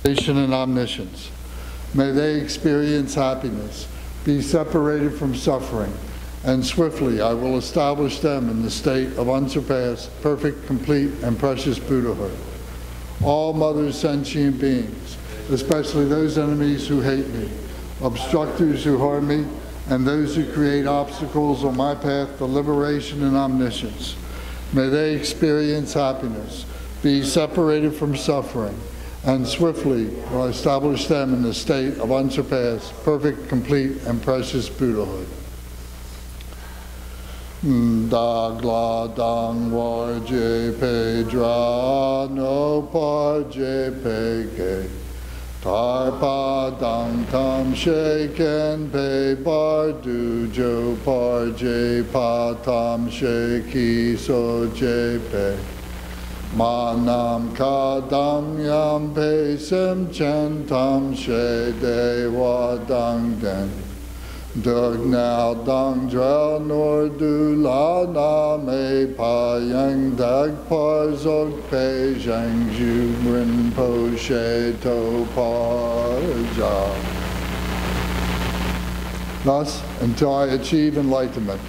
and omniscience. May they experience happiness, be separated from suffering, and swiftly I will establish them in the state of unsurpassed, perfect, complete, and precious Buddhahood. All mothers, sentient beings, especially those enemies who hate me, obstructors who harm me, and those who create obstacles on my path to liberation and omniscience. May they experience happiness, be separated from suffering, and swiftly will I establish them in the state of unsurpassed, perfect, complete, and precious Buddhahood. Dagla dang war je pe dra no par je pe ge tarpa dang tam shaken pe bar du jo par je pa tam shaki so je pe manam kadam yam pe sim chen tam she de wa dang den Dug now dang drel nor du la na me pa yang dag par zog pe zhang ju rin po she to par ja. Thus, until I achieve enlightenment,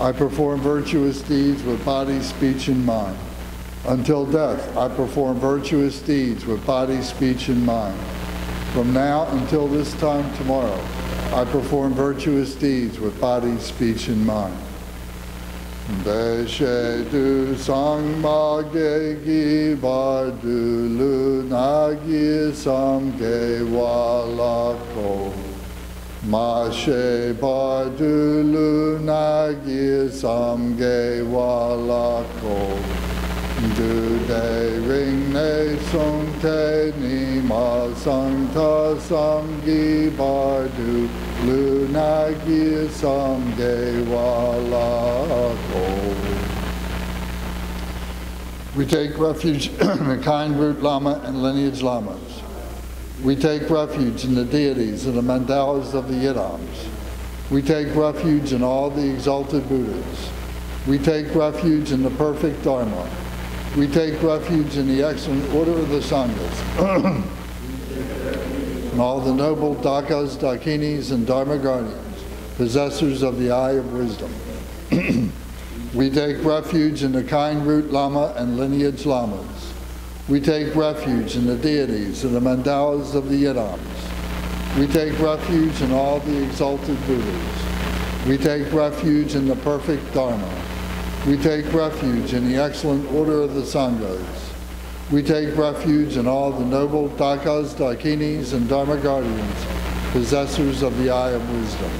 I perform virtuous deeds with body, speech, and mind. Until death, I perform virtuous deeds with body, speech, and mind. From now until this time tomorrow, I perform virtuous deeds with body, speech, and mind. Deshe du sang ma ge gi bar du lu na gi sam ge wa la ko. Ma she bar du lu na gi sam ge wa la ko. Du de ring ne song te ni ma sang ta sam gi bar du lu na gi sam ge wa la ko. We take refuge in the kind root Lama and lineage Lamas. We take refuge in the deities and the mandalas of the Yidams. We take refuge in all the exalted Buddhas. We take refuge in the perfect Dharma. We take refuge in the excellent order of the Sanghas, and all the noble Dakas, Dakinis, and Dharma guardians, possessors of the eye of wisdom. We take refuge in the kind root Lama and lineage Lamas. We take refuge in the deities and the mandalas of the Yidams. We take refuge in all the exalted Buddhas. We take refuge in the perfect Dharma. We take refuge in the excellent order of the Sanghas. We take refuge in all the noble Dakas, Dakinis, and Dharma guardians, possessors of the eye of wisdom.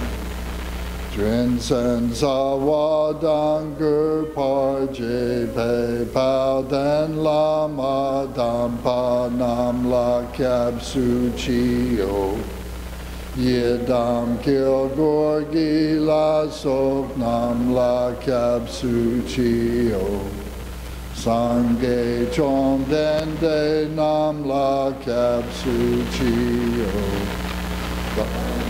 Drin sen sa wa dang gur par je pe pao den lama dam pa nam la kyab su chi o. Yedam kil gorgi la sok nam la kyab su chi o. Sangye chom den de nam la kyab su chi o.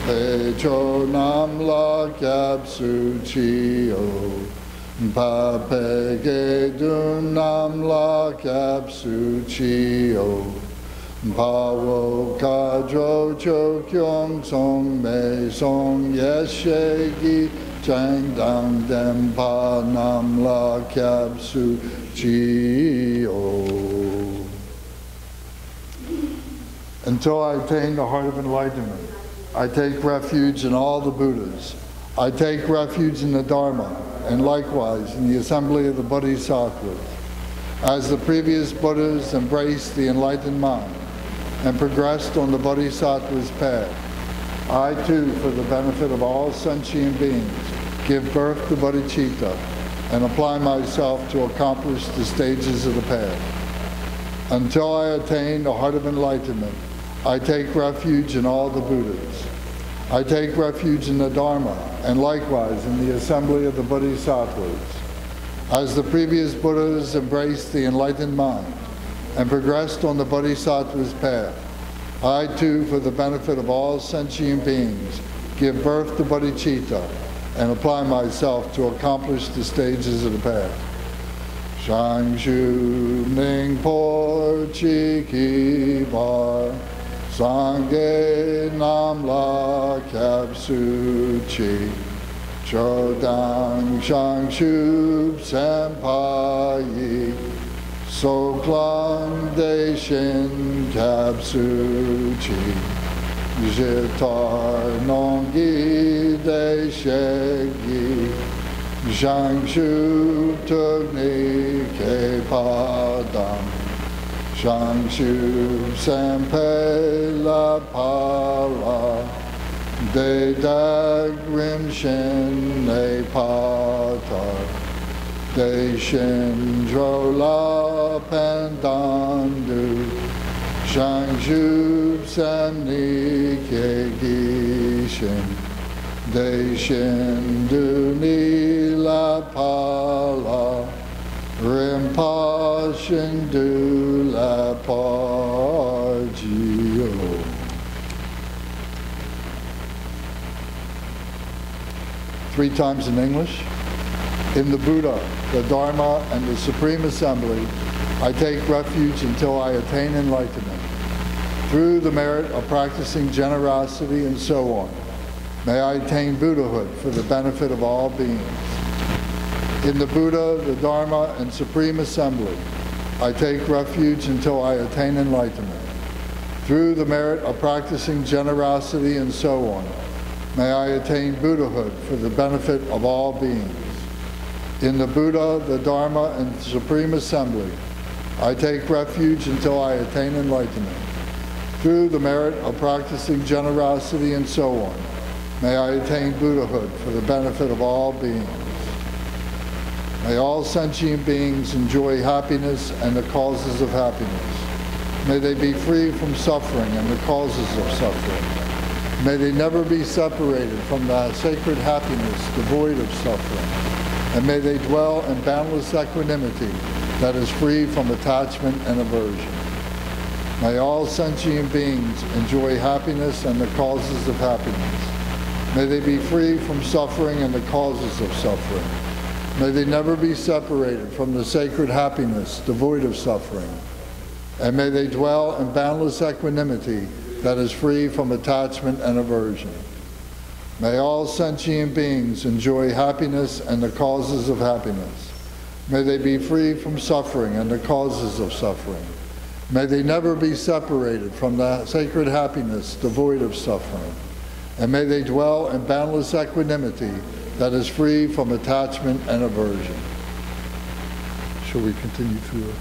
Pe cho nam la kyab su chi o. Pa pe ge dun nam la kyab su chi o. Pa wo ka jo cho kyong song me song yes she gi chang dang dem pa nam la kyab su chi o. Until I attain the heart of enlightenment, I take refuge in all the Buddhas. I take refuge in the Dharma, and likewise in the assembly of the Bodhisattvas. As the previous Buddhas embraced the enlightened mind and progressed on the Bodhisattva's path, I too, for the benefit of all sentient beings, give birth to bodhicitta and apply myself to accomplish the stages of the path. Until I attain the heart of enlightenment, I take refuge in all the Buddhas. I take refuge in the Dharma, and likewise in the assembly of the Bodhisattvas. As the previous Buddhas embraced the enlightened mind and progressed on the Bodhisattva's path, I too, for the benefit of all sentient beings, give birth to bodhicitta and apply myself to accomplish the stages of the path. Shang Shu Ning Por Chi Ki Bar Sangye Namla Kapsuchi Chodang Shangshub Senpai Soklang Deshin Kapsuchi Jitar Nongi Deshegi Shangshu Tugni Kepadam Shangshu Sempe La Pala De Dagrim Shin Ne Patar De Shindro La Pendandu Shangshu Samni Kegishin De Shindu Ni La Pala Rimpa Shindu La Pagio. 3 times in English. In the Buddha, the Dharma, and the Supreme Assembly, I take refuge until I attain enlightenment. Through the merit of practicing generosity and so on, may I attain Buddhahood for the benefit of all beings. In the Buddha, the Dharma, and Supreme Assembly, I take refuge until I attain enlightenment. Through the merit of practicing generosity and so on, may I attain Buddhahood for the benefit of all beings. In the Buddha, the Dharma, and Supreme Assembly, I take refuge until I attain enlightenment. Through the merit of practicing generosity and so on, may I attain Buddhahood for the benefit of all beings. May all sentient beings enjoy happiness and the causes of happiness. May they be free from suffering and the causes of suffering. May they never be separated from the sacred happiness devoid of suffering. And may they dwell in boundless equanimity that is free from attachment and aversion. May all sentient beings enjoy happiness and the causes of happiness. May they be free from suffering and the causes of suffering. May they never be separated from the sacred happiness devoid of suffering. And may they dwell in boundless equanimity that is free from attachment and aversion. May all sentient beings enjoy happiness and the causes of happiness. May they be free from suffering and the causes of suffering. May they never be separated from the sacred happiness devoid of suffering. And may they dwell in boundless equanimity that is free from attachment and aversion. Shall we continue through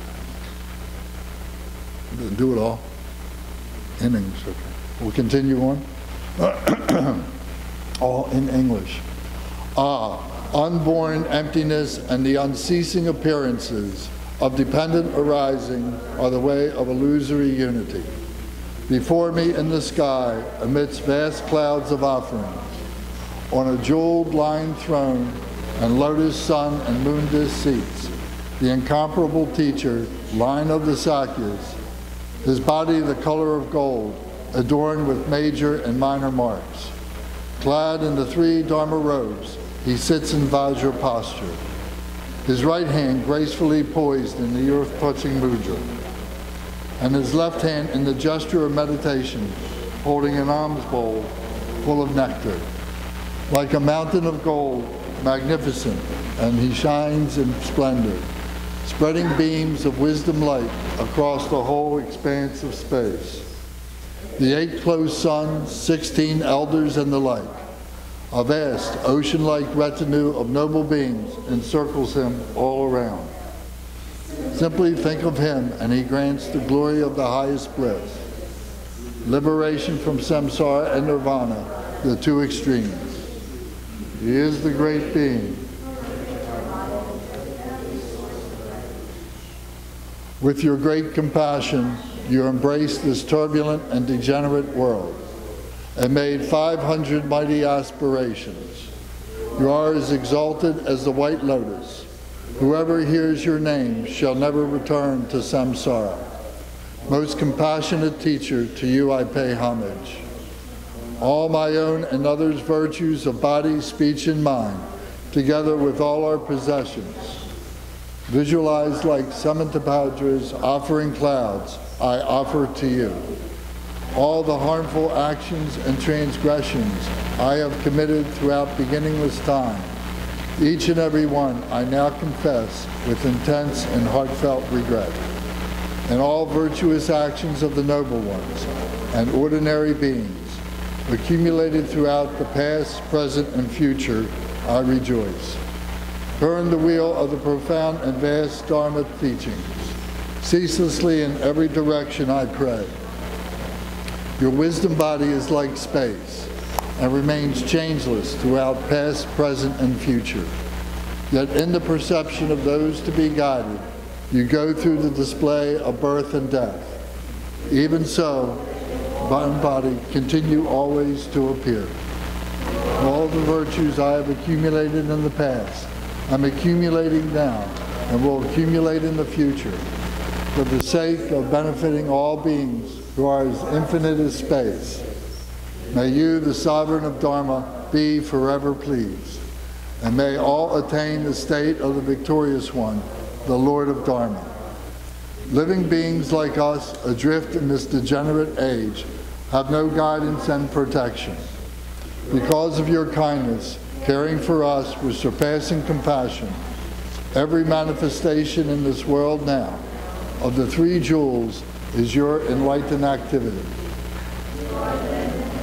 it? Do it all? In English, okay. We'll continue on. All in English. Unborn emptiness and the unceasing appearances of dependent arising are the way of illusory unity. Before me in the sky, amidst vast clouds of offerings, on a jeweled-lined throne and lotus sun and moon disk seats, the incomparable teacher, line of the Sakyas, his body the color of gold, adorned with major and minor marks. Clad in the 3 Dharma robes, he sits in Vajra posture, his right hand gracefully poised in the earth-touching mudra, and his left hand in the gesture of meditation, holding an alms bowl full of nectar. Like a mountain of gold, magnificent, and he shines in splendor, spreading beams of wisdom light across the whole expanse of space. The 8 closed suns, 16 elders, and the like. A vast, ocean-like retinue of noble beings encircles him all around. Simply think of him, and he grants the glory of the highest bliss, liberation from samsara and nirvana, the 2 extremes. He is the great being. With your great compassion, you embraced this turbulent and degenerate world and made 500 mighty aspirations. You are as exalted as the white lotus. Whoever hears your name shall never return to samsara. Most compassionate teacher, to you I pay homage. All my own and others' virtues of body, speech, and mind, together with all our possessions, visualized like Samantabhadra's offering clouds, I offer to you. all the harmful actions and transgressions I have committed throughout beginningless time. Each and every one I now confess with intense and heartfelt regret. And all virtuous actions of the noble ones and ordinary beings, accumulated throughout the past, present, and future, I rejoice. Turn the wheel of the profound and vast Dharma teachings. Ceaselessly in every direction I pray. Your wisdom body is like space and remains changeless throughout past, present, and future. Yet in the perception of those to be guided, you go through the display of birth and death. Even so, mind and body continue always to appear. All the virtues I have accumulated in the past, I'm accumulating now and will accumulate in the future for the sake of benefiting all beings who are as infinite as space. May you, the sovereign of Dharma, be forever pleased. And may all attain the state of the victorious one, the Lord of Dharma. Living beings like us, adrift in this degenerate age, have no guidance and protection. Because of your kindness, caring for us with surpassing compassion, every manifestation in this world now of the three jewels is your enlightened activity.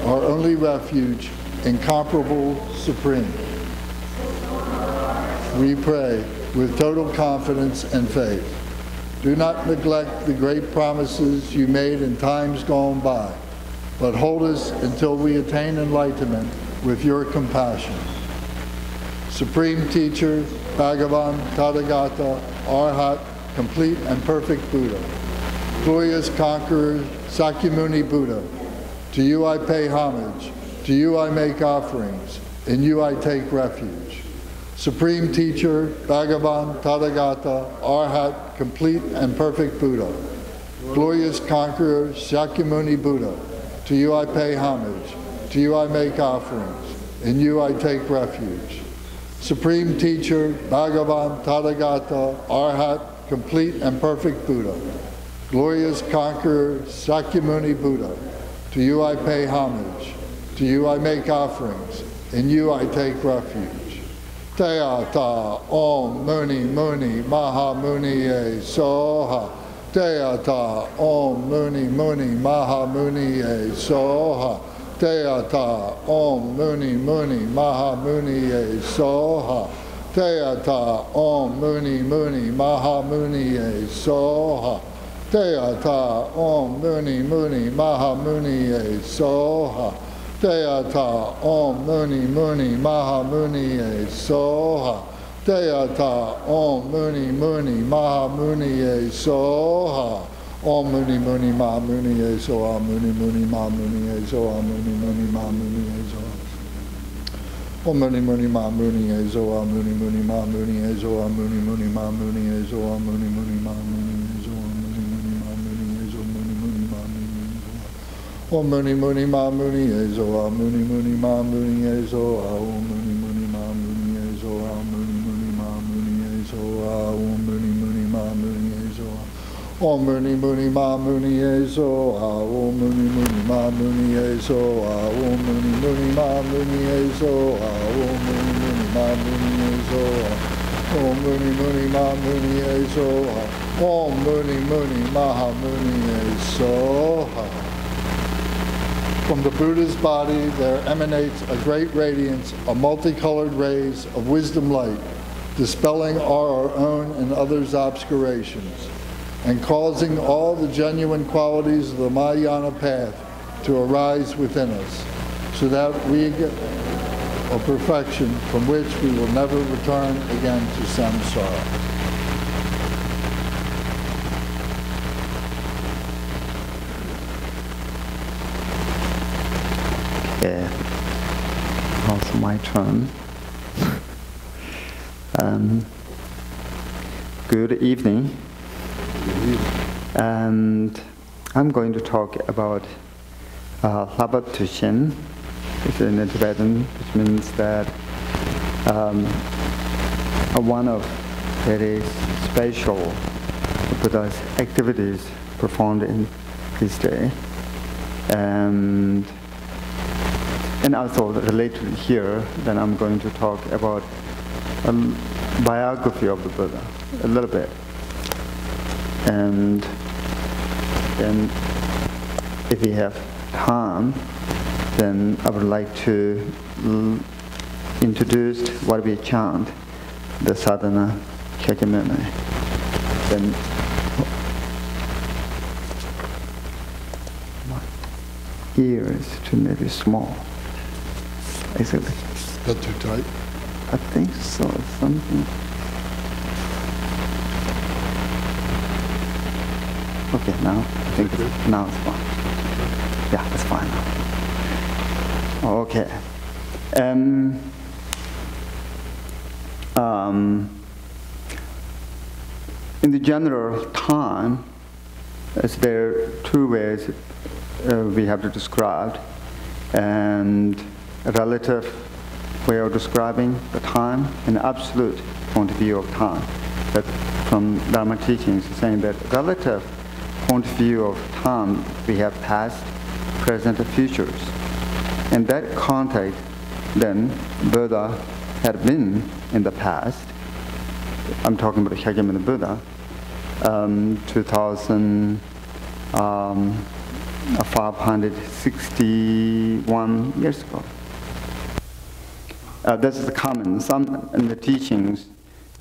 Our only refuge, incomparable, supreme. We pray with total confidence and faith. Do not neglect the great promises you made in times gone by, but hold us until we attain enlightenment with your compassion. Supreme Teacher, Bhagavan, Tathagata, Arhat, complete and perfect Buddha, glorious Conqueror, Shakyamuni Buddha, to you I pay homage, to you I make offerings, in you I take refuge. Supreme Teacher, Bhagavan, Tathagata, Arhat, complete and perfect Buddha, glorious Conqueror, Shakyamuni Buddha, to you I pay homage, to you I make offerings, in you I take refuge. Supreme Teacher, Bhagavan, Tathagata, Arhat, complete and perfect Buddha, glorious Conqueror, Shakyamuni Buddha, to you I pay homage, to you I make offerings, in you I take refuge. Teata Om Muni Muni Maha Muni E Soha. Teata Om Muni Muni Maha Muni E Soha. Teata Om Muni Muni Maha Muni E Soha. Teata Om Muni Muni Maha Muni E Soha. Teata Om Muni Muni Maha Muni E Soha. Teata Om Muni Muni Maha Muni E Soha. Teata Om Muni Muni Maha Muni E Soha. Om Muni Muni Maha Muni E Soha. Muni Muni Maha Muni E Soha. Muni Muni Maha Muni E Soha. Om Muni Muni Maha Muni E Soha. Muni Muni Maha Muni E Soha. Muni Muni Maha Muni E Soha. Muni Muni Maha Muni E Soha. Om Muni Muni Ma Muni E Zoha, Muni Muni Ma Muni E Zoha, Om Muni Muni Ma Muni E Zoha, Muni Muni Ma Muni E Zoha, Om Muni Muni Ma Muni E Zoha, Om Muni Muni Ma Muni E Zoha, Om Muni Muni Ma Muni E Zoha, Om Muni Muni Ma Muni E Zoha, Om Muni Muni Ma Muni E Zoha, Om Muni Muni Ma Muni E Zoha, Om Muni Muni Maha Muni E Zoha. From the Buddha's body there emanates a great radiance of multicolored rays of wisdom light, dispelling our own and others' obscurations, and causing all the genuine qualities of the Mahayana path to arise within us, so that we get a perfection from which we will never return again to samsara. Yeah, also my turn. Good evening. And I'm going to talk about Lhabab Duchen. It's in Tibetan, which means that one of very special Buddha's activities performed in this day. And also related here, then I'm going to talk about a biography of the Buddha, a little bit. And then if we have time, then I would like to introduce what we chant, the sadhana Shakyamuni. Then my ear is too maybe small. Is it? Not too tight? I think so. Something. Okay, now I think now it's fine. Yeah, it's fine now. Okay. In the general time, there are two ways we have to describe, and a relative way of describing the time and absolute point of view of time. That from Dharma teachings saying that relative point of view of time we have past, present, and futures. In that context, then Buddha had been in the past. I'm talking about Shakyamuni Buddha, 2,561 years ago. This is common. Some in the teachings,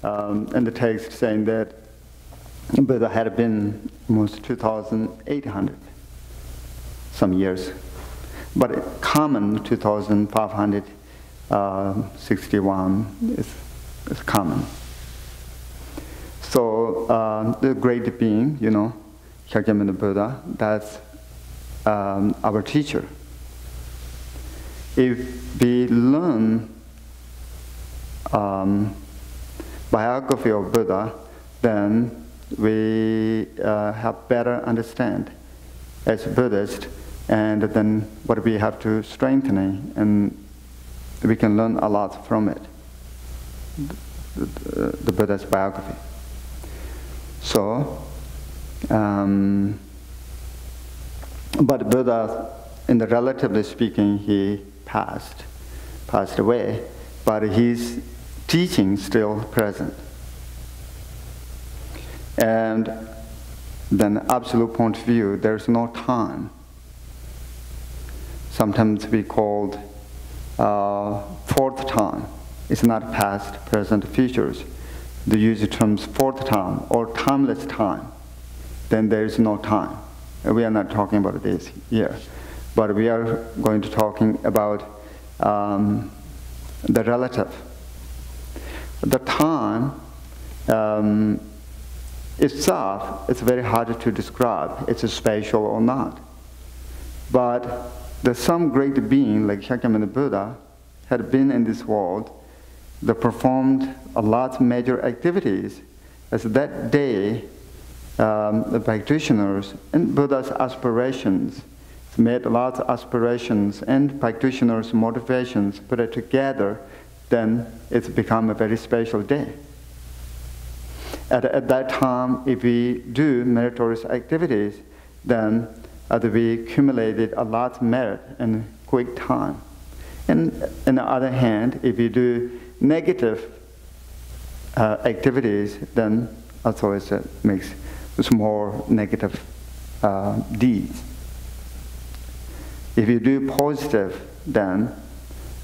in the text, saying that Buddha had been almost 2,800 some years, but common 2,561 is common. So the great being, you know, Shakyamuni Buddha, that's our teacher. If we learn biography of Buddha, then we have better understand as Buddhists, and then what we have to strengthen, and we can learn a lot from it, the Buddha's biography. So, but Buddha, in the relatively speaking, he passed away, but his teaching still present. And then absolute point of view, there's no time. Sometimes we called fourth time. It's not past, present, futures. They use the terms fourth time or timeless time. Then there is no time. We are not talking about this here, but we are going to talking about the relative. The time itself, it's very hard to describe. It's spatial or not. But there's some great being like Shakyamuni Buddha had been in this world. They performed a lot of major activities. As that day, the practitioners and Buddha's aspirations made a lot of aspirations and practitioners' motivations put it together, then it's become a very special day. At that time, if we do meritorious activities, then we accumulated a lot of merit in quick time. And on the other hand, if we do negative activities, then also it makes more negative deeds. If you do positive, then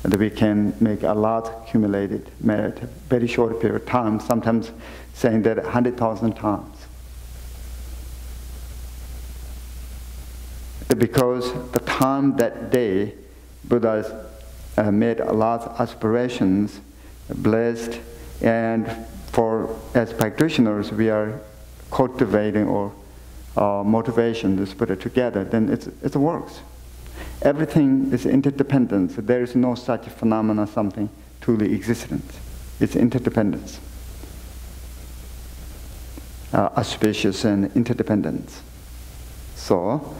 we can make a lot accumulated merit, very short period of time, sometimes saying that 100,000 times. Because the time that day, Buddha made a lot of aspirations, blessed, and as practitioners, we are cultivating or motivation to put it together, then it works. Everything is interdependent. There is no such phenomena, something truly existent. It's interdependence. Auspicious and interdependence. So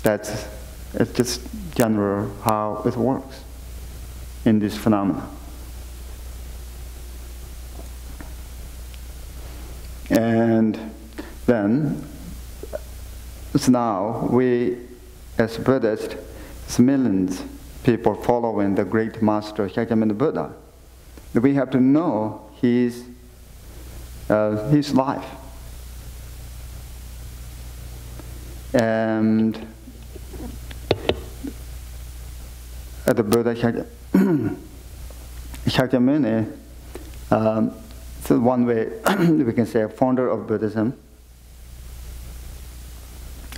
it's just general how it works in this phenomena. And then, so now we as Buddhists, it's millions people following the great master Shakyamuni Buddha. We have to know his life. And the Buddha Shakyamuni, so one way we can say a founder of Buddhism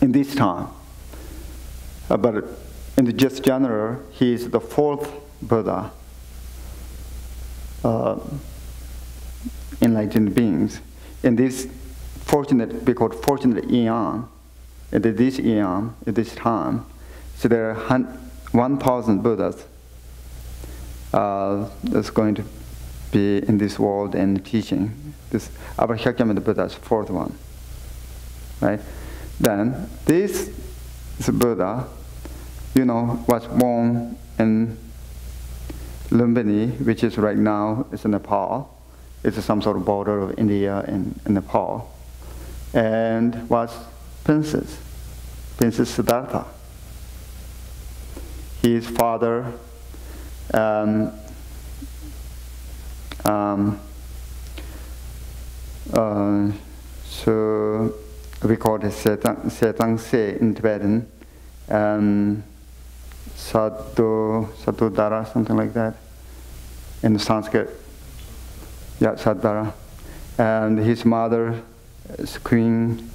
in this time. But in the just general, he is the fourth Buddha, enlightened beings. In this fortunate, we call it fortunate eon, in this eon, at this time, so there are 1,000 Buddhas that's going to be in this world and teaching. This our Shakyamuni Buddha is fourth one, right? Then this Buddha, was born in Lumbini, which is right now is in Nepal. It's some sort of border of India and Nepal, and was Princess Siddhartha. His father, so we call it Setang Se in Tibetan, Sadhudara, something like that, in Sanskrit. Yeah, Sadhudara. And his mother is Queen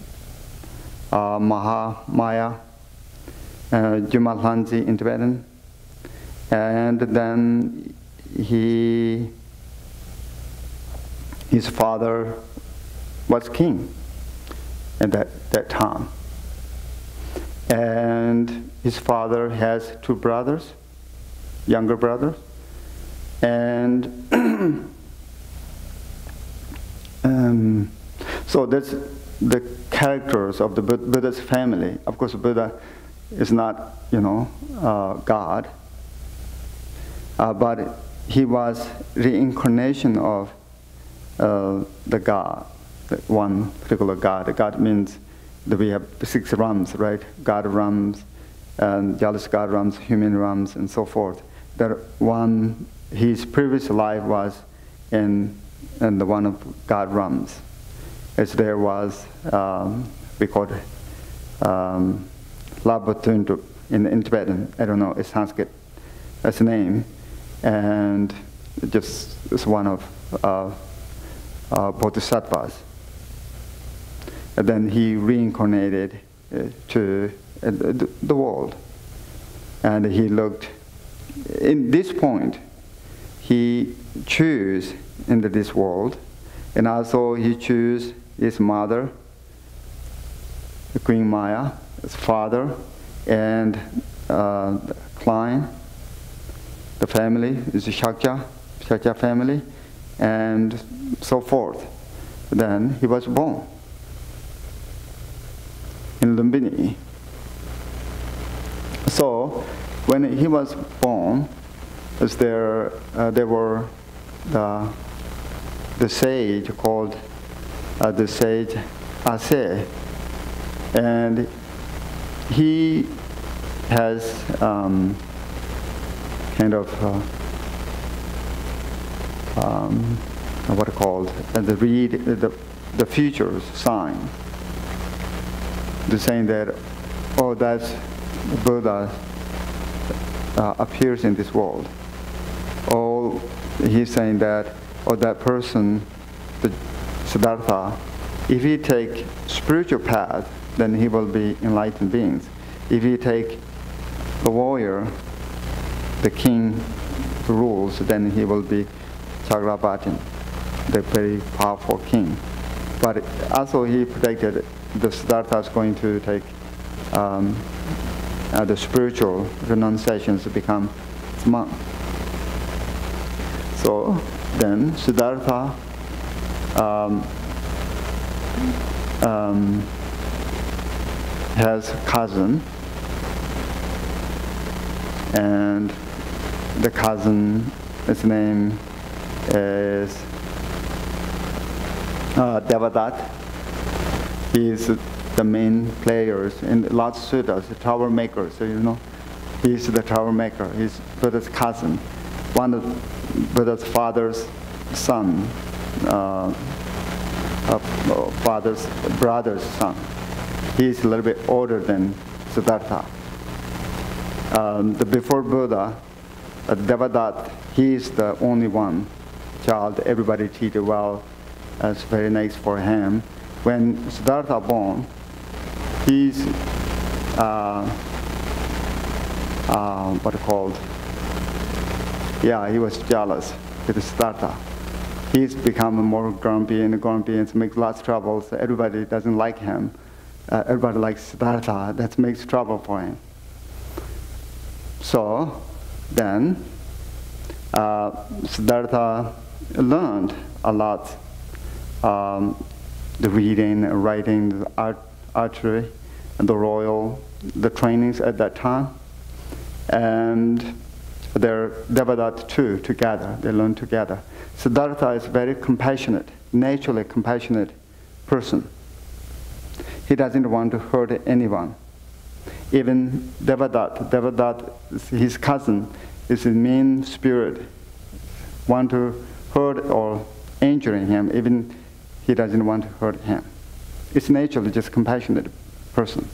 Mahamaya, Jumalhanji in Tibetan. And then his father was king at that time. And his father has two brothers, younger brothers. And so that's the characters of the Buddha's family. Of course, Buddha is not, God, but he was reincarnation of the God, one particular God. God means that we have 6 realms, right? God realms, jealous God realms, human realms, and so forth. His previous life was in the one of God realms. As there was, we called it Lhabab Duchen in Tibetan. I don't know, it's Sanskrit as a name. And just it's one of bodhisattvas. And then he reincarnated to the world. And he looked, in this point, he chose into this world, and also he chose his mother, the Queen Maya, his father, and Klein, the family is the Shakya family, and so forth. Then he was born in Lumbini. So when he was born, there were the sage called the sage Ase, and he has kind of what are called the future sign. They're saying that, oh, that's Buddha appears in this world. Or he's saying that, or that person, the Siddhartha, if he take spiritual path, then he will be enlightened beings. If he take the warrior, the king rules, then he will be Chakravartin, the very powerful king. But also he predicted the Siddhartha is going to take the spiritual renunciations to become monk. So then Siddhartha has a cousin, and the cousin, his name is Devadat. He is the main players in Lord Suttas, the tower maker. So you know, he's the tower maker. He's Buddha's cousin, one of Buddha's father's son, father's brother's son. He's a little bit older than Siddhartha. Before Buddha, Devadatta, he's the only one child everybody treated well. That's very nice for him. When Siddhartha born, he's what called? Yeah, he was jealous with Siddhartha. He's become more grumpy and makes lots of trouble. So everybody doesn't like him. Everybody likes Siddhartha. That makes trouble for him. So then Siddhartha learned a lot, the reading, writing, the archery, and the trainings at that time. And they're Devadatta too, together. They learn together. Siddhartha is very compassionate, naturally compassionate person. He doesn't want to hurt anyone. Even Devadatta, his cousin, is a mean spirit, want to hurt or injuring him, even he doesn't want to hurt him. It's naturally just compassionate person.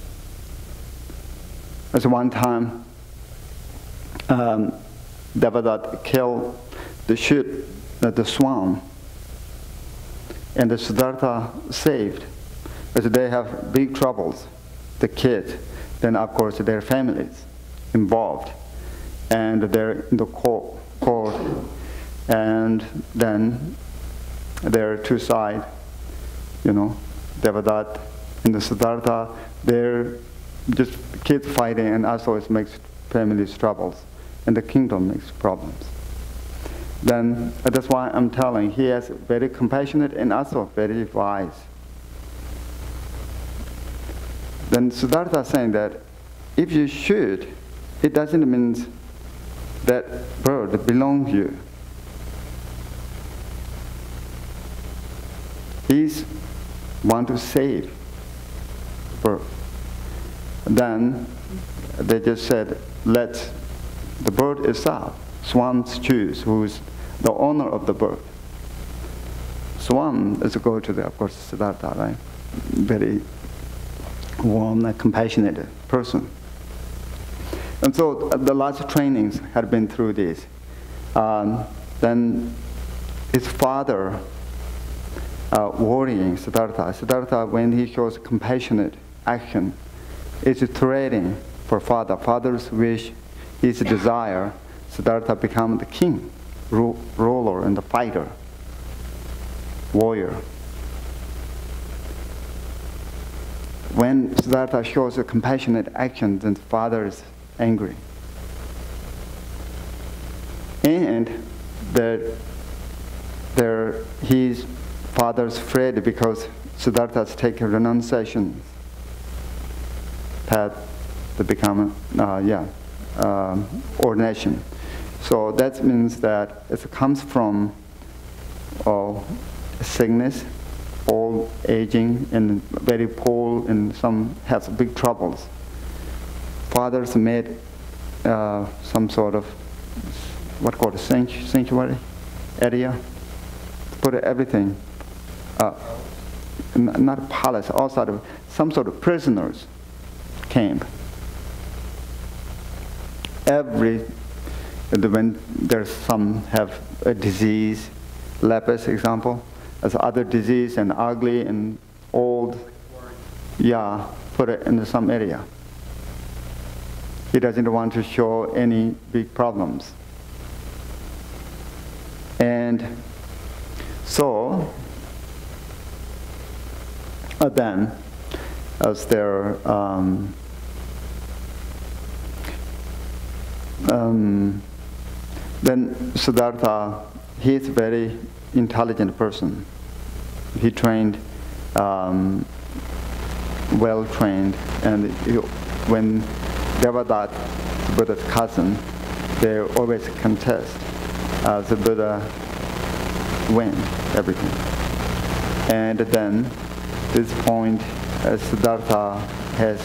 As one time, Devadatta killed the sheep, the swan, and the Siddhartha saved. As they have big troubles, the kids, then of course their families involved, and they're in the court, and then there are two sides, you know, Devadatta and the Siddhartha. They're just kids fighting, and also it makes families troubles, and the kingdom makes problems. Then that's why I'm telling, he is very compassionate and also very wise. Then Siddhartha is saying that if you shoot, it doesn't mean that bird belongs to you. He's want to save the bird. Then they just said, let the bird itself, swans choose who's the owner of the bird. Swan is go to the, of course, Siddhartha, right? Very warm and compassionate person. And so the last trainings had been through this. Then his father worrying Siddhartha. Siddhartha, when he shows compassionate action, is threatening for father. Father's wish, his desire, Siddhartha become the king, ruler and the fighter, warrior. When Siddhartha shows a compassionate action, then the father is angry. And his father's afraid because Siddhartha's taken renunciation path to become ordination. So that means that it comes from sickness, old aging, and very poor, and some has big troubles. Fathers made some sort of what called a sanctuary area, put everything, not a palace, also some sort of prisoners camp. When there's some have a disease, leprosy example, as other disease and ugly and old, yeah, put it in some area. He doesn't want to show any big problems. And so, then, as there, then Siddhartha, he is a very intelligent person. He trained, well trained, and when Devadatta, Buddha's cousin, they always contest. The Buddha win everything. And then, this point, Siddhartha has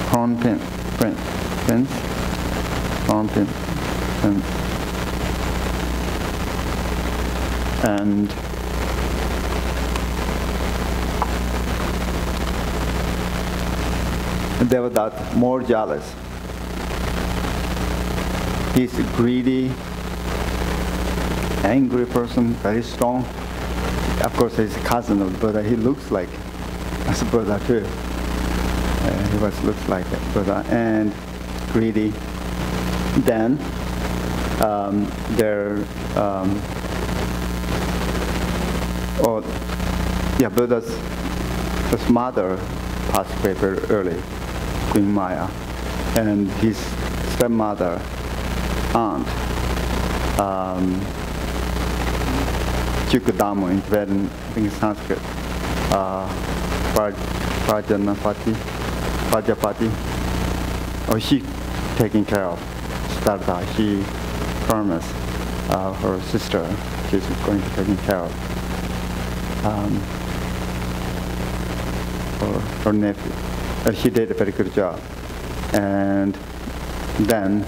crown prince, crown prince, and Devadatta more jealous. He's a greedy, angry person, very strong. Of course, he's a cousin of Buddha. He looks like a Buddha too. He looks like a Buddha and greedy. Then Buddha's mother passed away very early, Queen Maya, and his stepmother, aunt, Chukadamu in Tibetan, I think it's Sanskrit, Prajapati, she taking care of Siddhartha. She promised her sister she's going to take care of her nephew. She did a very good job. And then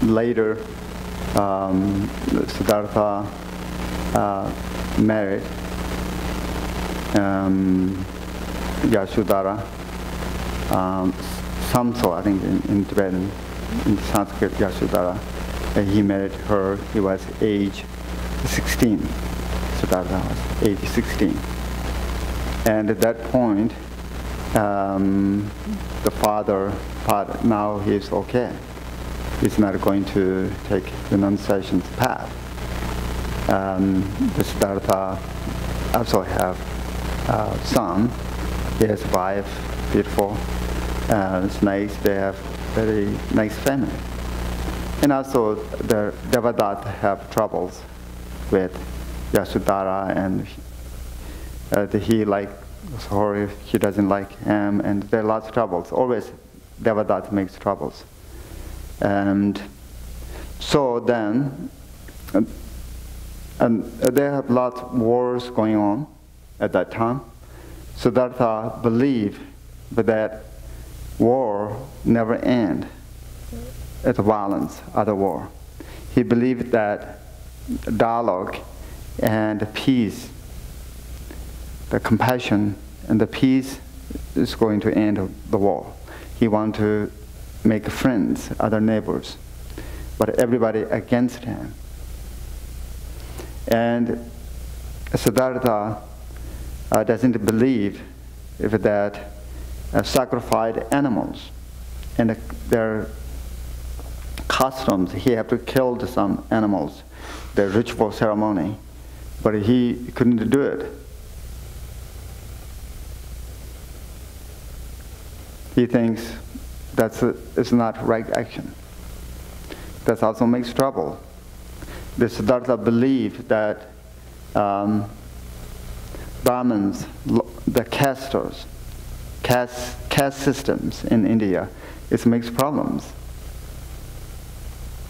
later, Siddhartha married Yashodhara, Samso, I think in Tibetan, in Sanskrit, Yashodhara. He married her. He was age 16. Siddhartha was age 16. And at that point, the father thought now he's okay. He's not going to take renunciation's path. The Siddhartha also have a son. He has a wife, beautiful. It's nice. They have very nice family. And also the Devadatta have troubles with Yashodhara, and he he doesn't like him, and there are lots of troubles. Always Devadatta makes troubles. And so then, and there have lots of wars going on at that time. Siddhartha believed that war never ends at violence, other war. He believed that dialogue and peace, the compassion and the peace is going to end the war. He wanted to make friends, other neighbors, but everybody against him. And Siddhartha doesn't believe that sacrificed animals and their customs, he had to kill some animals, the ritual ceremony, but he couldn't do it. He thinks it's not right action. That also makes trouble. The Siddhartha believed that Brahmins, the castes, caste systems in India, it makes problems.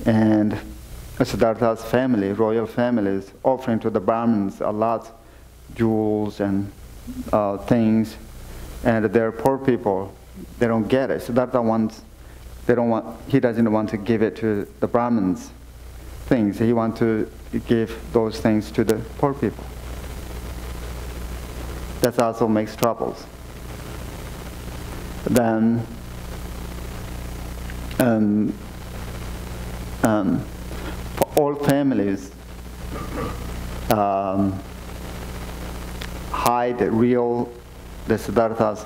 And Siddhartha's family, royal families, offering to the Brahmins a lot jewels and things, and they're poor people. They don't get it. Siddhartha he doesn't want to give it to the Brahmins things. He wants to give those things to the poor people. That also makes troubles. Then for all families hide the Siddhartha's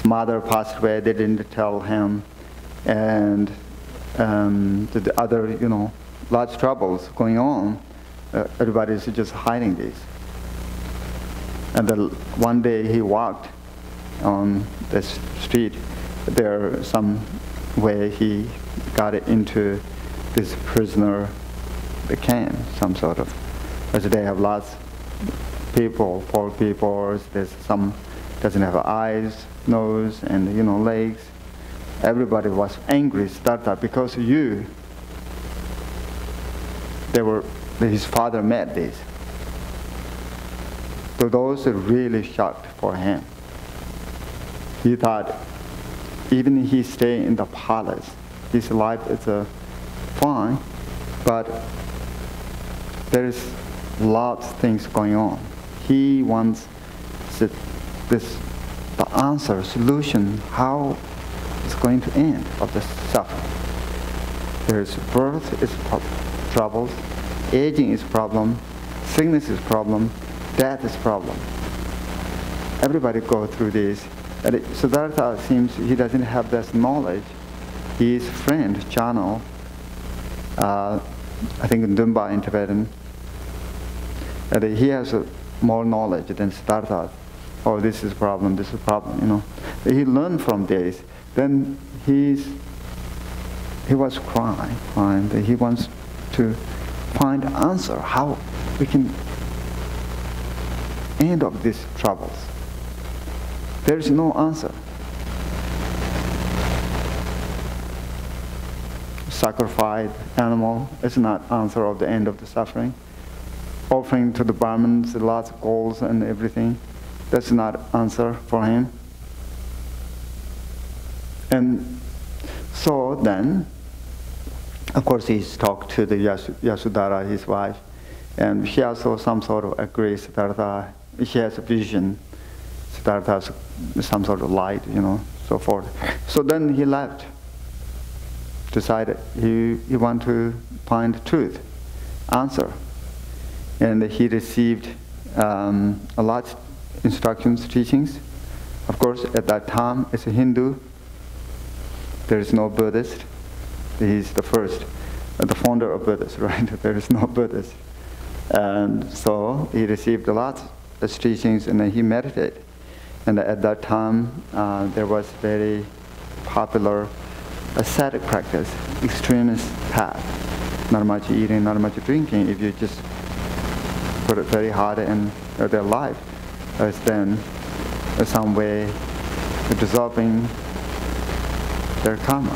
mother passed away. They didn't tell him, and the other, large troubles going on. Everybody's just hiding these. And then one day he walked on the street. There, some way he got it into this prisoner camp, some sort of. Because they have lots of people, poor people. There's some doesn't have eyes, nose, and legs. Everybody was angry, Siddhartha, because his father made this. So those are really shocked for him. He thought, even he stay in the palace, his life is fine, but there's lots of things going on. He wants the answer, solution, how it's going to end of the suffering. There's birth is troubles, aging is problem, sickness is problem, death is problem. Everybody go through this. And Siddhartha seems he doesn't have this knowledge. His friend, Chano, I think in Dumba in Tibetan, he has more knowledge than Siddhartha. Oh, this is a problem, this is a problem, you know. He learned from this. Then he was crying, that he wants to find answer, how we can end of these troubles. There is no answer. Sacrifice animal is not answer of the end of the suffering. Offering to the Brahmins lots of goals and everything, that's not answer for him. And so then, of course, he's talked to the Yasudhara, his wife, and she also some sort of agrees Siddhartha. She has a vision. Siddhartha has some sort of light, you know, so forth. So then he left. Decided he want to find truth, answer, and he received a lot of instructions, teachings. Of course, at that time, as a Hindu, there is no Buddhist. He's the first, the founder of Buddhist, right? There is no Buddhist. And so he received a lot of teachings and then he meditated. And at that time, there was very popular ascetic practice, extremist path. Not much eating, not much drinking. If you just put it very hard in their life, as then some way dissolving their karma.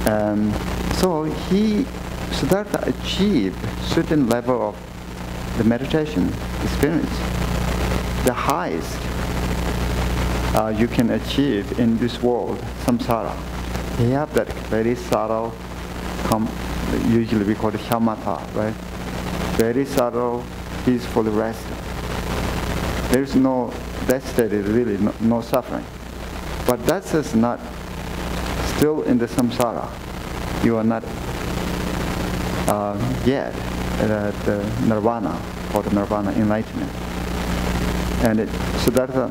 And so Siddhartha achieved certain level of the meditation experience, the highest you can achieve in this world, samsara. You have that very subtle, usually we call it shamatha, right? Very subtle, peaceful rest. There's no, that state is really no suffering. But that's just not, still in the samsara. You are not yet at the nirvana, called nirvana, enlightenment. And Siddhartha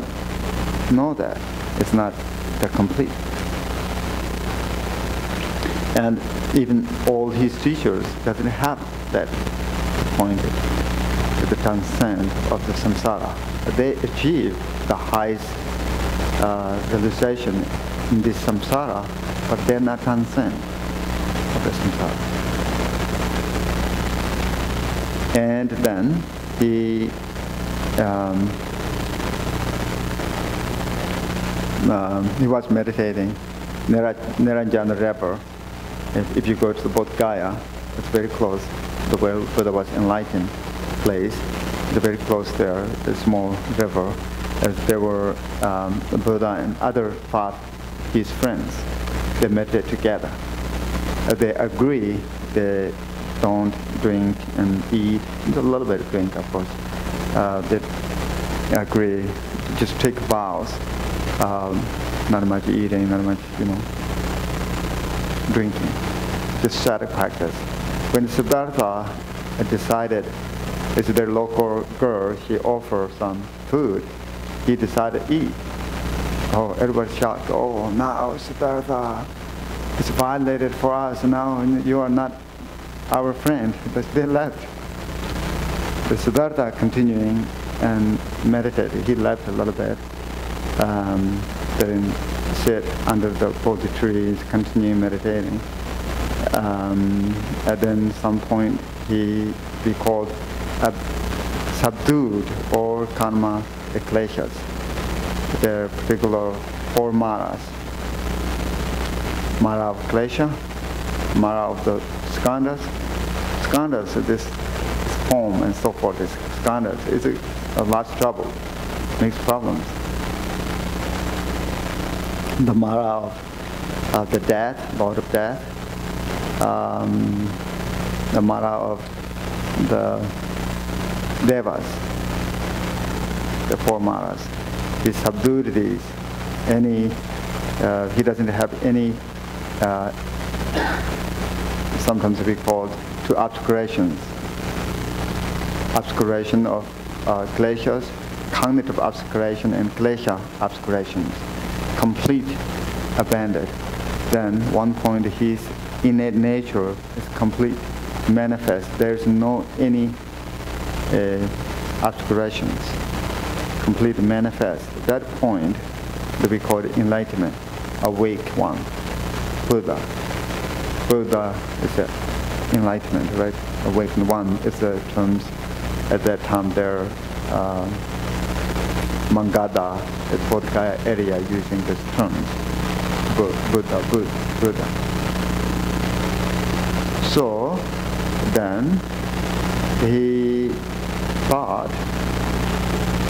know that it's not the complete. And even all his teachers doesn't have that point, the transcend of the samsara. They achieve the highest realization in this samsara, but they're not transcend of the samsara. And then he was meditating Niranjana River. If you go to the Bodh Gaya, it's very close. The where Buddha was enlightened place. It's very close there, a small river. As there were Buddha and other path, his friends, they meditate together. They agree they don't drink and eat, a little bit of drink, of course. They agree to just take vows, not much eating, not much, drinking, just static practice. When Siddhartha decided, it's their local girl, she offered some food, he decided to eat. Oh, everybody shocked, oh, now Siddhartha, it's violated for us, now you are not our friend, but they left. The Siddhartha continuing and meditated. He left a little bit, then sit under the Bodhi trees, continue meditating. And then some point he be called subdued or karma kleshas. There are particular 4 maras. Mara of klesha, mara of the skandhas. Skandhas, this home and so forth, it's kind of, it's a lot of trouble, makes problems. The Mara of the death, Lord of Death, the Mara of the Devas, the 4 Maras. He subdued these. He doesn't have any, sometimes we call it 2 obscurations. Obscuration of kleshas, cognitive obscuration and klesha obscurations. Complete abandoned. Then one point his innate nature is complete, manifest. There's no any obscurations. Complete manifest. At that point, that we call it enlightenment, awake one, Buddha. Buddha is enlightenment, right? Awakened one is the terms. At that time, they're Mangada, the Bodh Gaya area, using these terms. Buddha. So then he thought,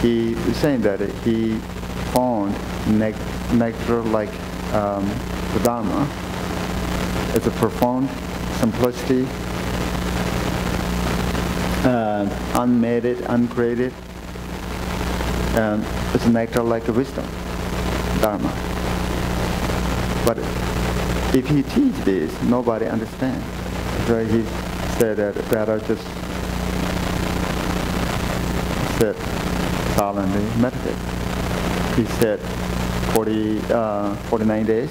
he was saying that he found nectar like the Dharma. It's a profound simplicity, unmade, uncreated, and it's a nectar like a wisdom, Dharma. But if he teach this, nobody understands. So he said that better just sit silently, meditate. He said 49 days.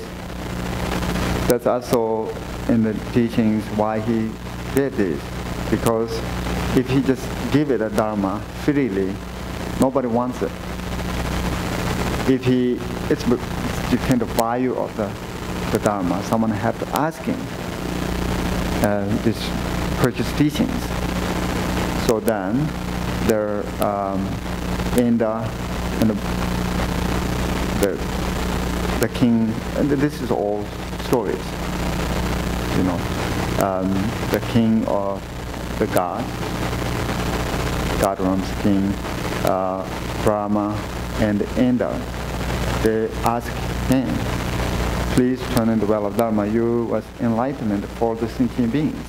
That's also in the teachings why he did this. Because if he just give it a Dharma freely, nobody wants it. If it's the kind of value of the Dharma, someone have to ask him these precious teachings. So then, there Inda and the king, and this is all stories, you know, the king of the god runs king, Brahma and Inda, they ask him, please turn in the well of Dharma, you was enlightenment for the sentient beings.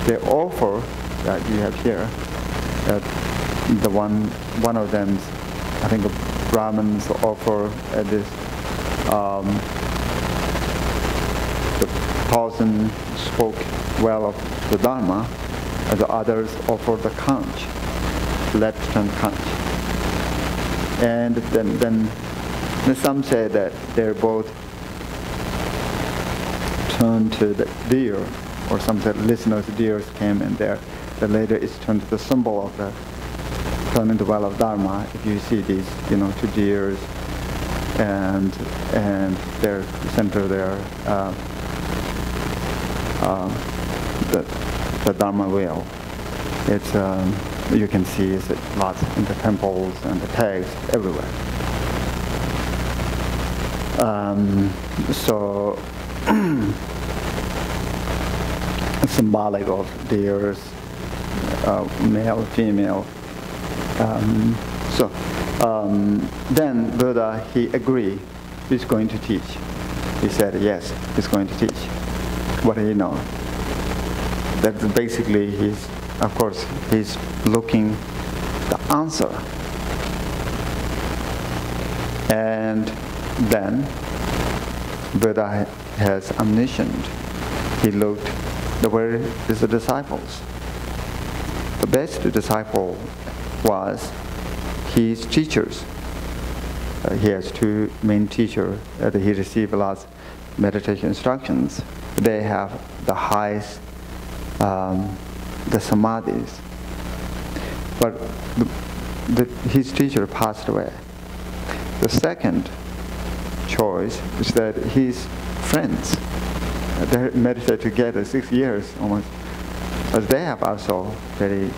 They offer that you have here, that the one of them, I think the Brahmins offer this the 1,000 spoke well of the Dharma, and the others offer the conch, left-hand conch. And then some say that they're both turned to the deer, or some said listeners' deers came in there. The later is turned to the symbol of the turn into well of Dharma. If you see these, you know, 2 deers, and their center there, the Dharma wheel. It's you can see it's lots in the temples and the tags everywhere. So symbolic of deers, male, female. Then Buddha, he agreed, he's going to teach. He said, yes, he's going to teach. What do you know? That's basically of course, he's looking the answer. And then Buddha has omniscient. He looked, where is the disciples? The best disciple was his teachers. He has 2 main teachers that he received lots of meditation instructions. They have the highest, the samadhis. But his teacher passed away. The second choice is that his friends, they meditate together 6 years almost, but they have also very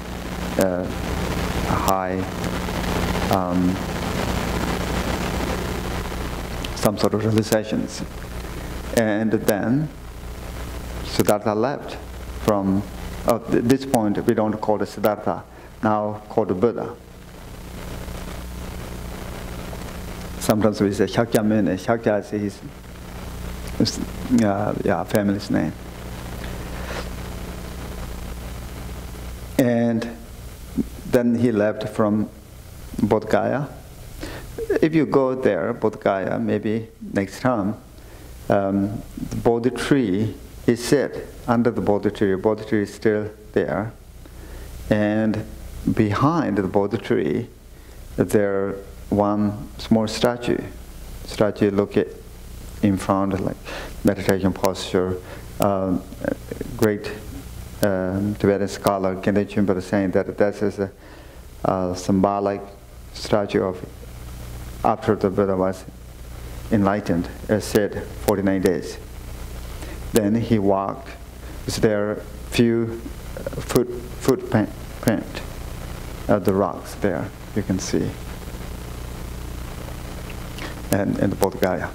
high some sort of realizations. And then Siddhartha left from At this point, we don't call it Siddhartha, now called the Buddha. Sometimes we say Shakyamuni. Shakya is his family's name. And then he left from Bodh Gaya. If you go there, Bodh Gaya, maybe next time, the Bodhi tree is set under the Bodhi tree. Bodhi tree is still there. And behind the Bodhi tree, there one small statue. Statue look at in front, like meditation posture. Great Tibetan scholar Kende Chimpa is saying that that is a symbolic statue of after the Buddha was enlightened, as said, 49 days. Then he walked. Is there few footprint of the rocks there? You can see, and in the Bodh Gaya.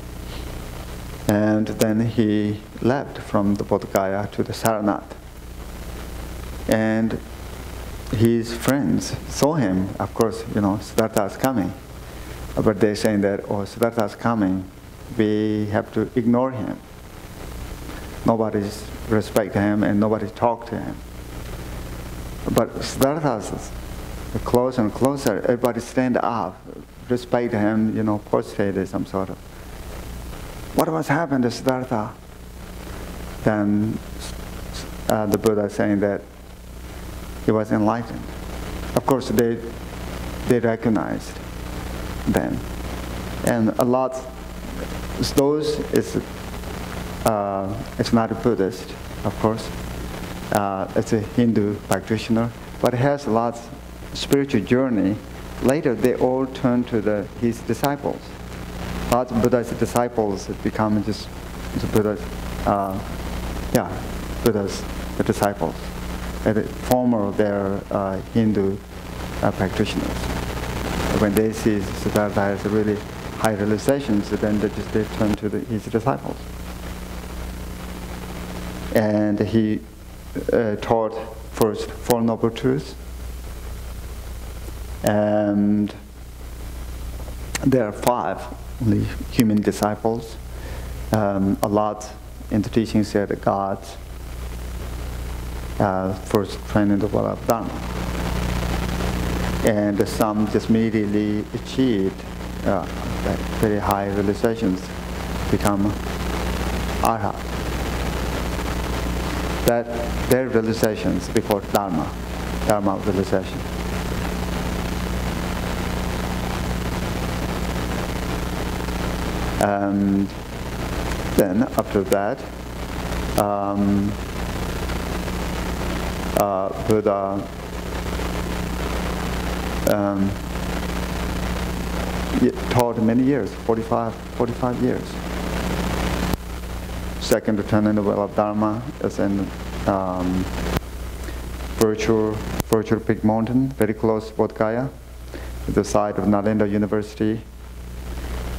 And then he left from the Bodh Gaya to the Saranath. And his friends saw him. Of course, Siddhartha is coming. But they're saying that, oh, Siddhartha is coming, we have to ignore him. Nobody respect him and nobody talk to him. But Siddhartha is closer and closer. Everybody stand up, respect him, prostrate some sort of. What was happened to Siddhartha? Then the Buddha is saying that he was enlightened. Of course, they recognized then. And a lot, those is, it's not a Buddhist, of course. It's a Hindu practitioner, but it has lots of spiritual journey. Later, they all turn to his disciples. Lots of Buddha's disciples become just Buddha's, Buddha's disciples. And former their Hindu practitioners. When they see Siddhartha has really high realizations, then they turn to his disciples. And he taught first Four Noble Truths. And there are 5 only human disciples. A lot in the teaching said that God first training the world of Dharma. And some just immediately achieved very high realizations, become arhat. That their realizations we call Dharma realization. And then after that, Buddha taught many years, 45 years. Second return in the well of Dharma is in virtual Peak Mountain, very close to Bodh Gaya, the site of Nalanda University.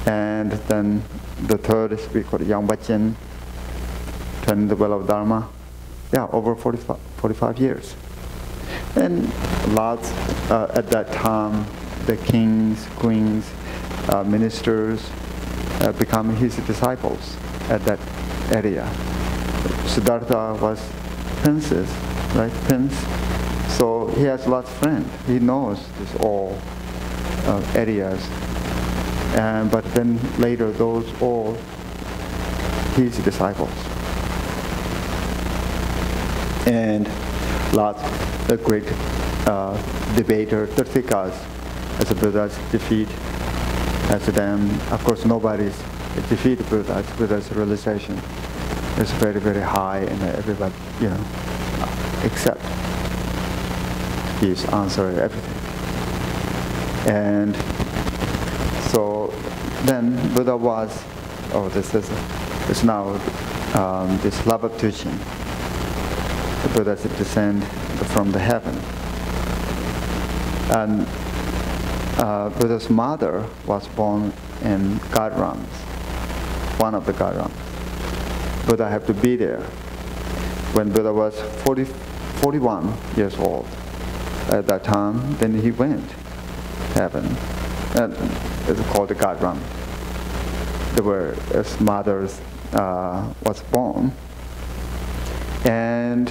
And then the third is we call Yangbachen, turn in the well of Dharma. Yeah, over 45 years. And lots, at that time, the kings, queens, ministers become his disciples at that area. Siddhartha was princes, right? Prince. So he has lots of friends. He knows this all areas. But then later, those all his disciples. And lots of great debater, Tirthikas, as a Buddha's defeat, as them. Of course, nobody's defeat Buddha's realization is very, very high, and everybody, accept his answer, everything. And so then Buddha was, this now this Lhabab Duchen. The Buddha descend from the heaven. And Buddha's mother was born in Gadrams, one of the Gadrams. Buddha had to be there. When Buddha was 41 years old at that time. Then he went to heaven. And it's called the God Ram. There were his mother was born, and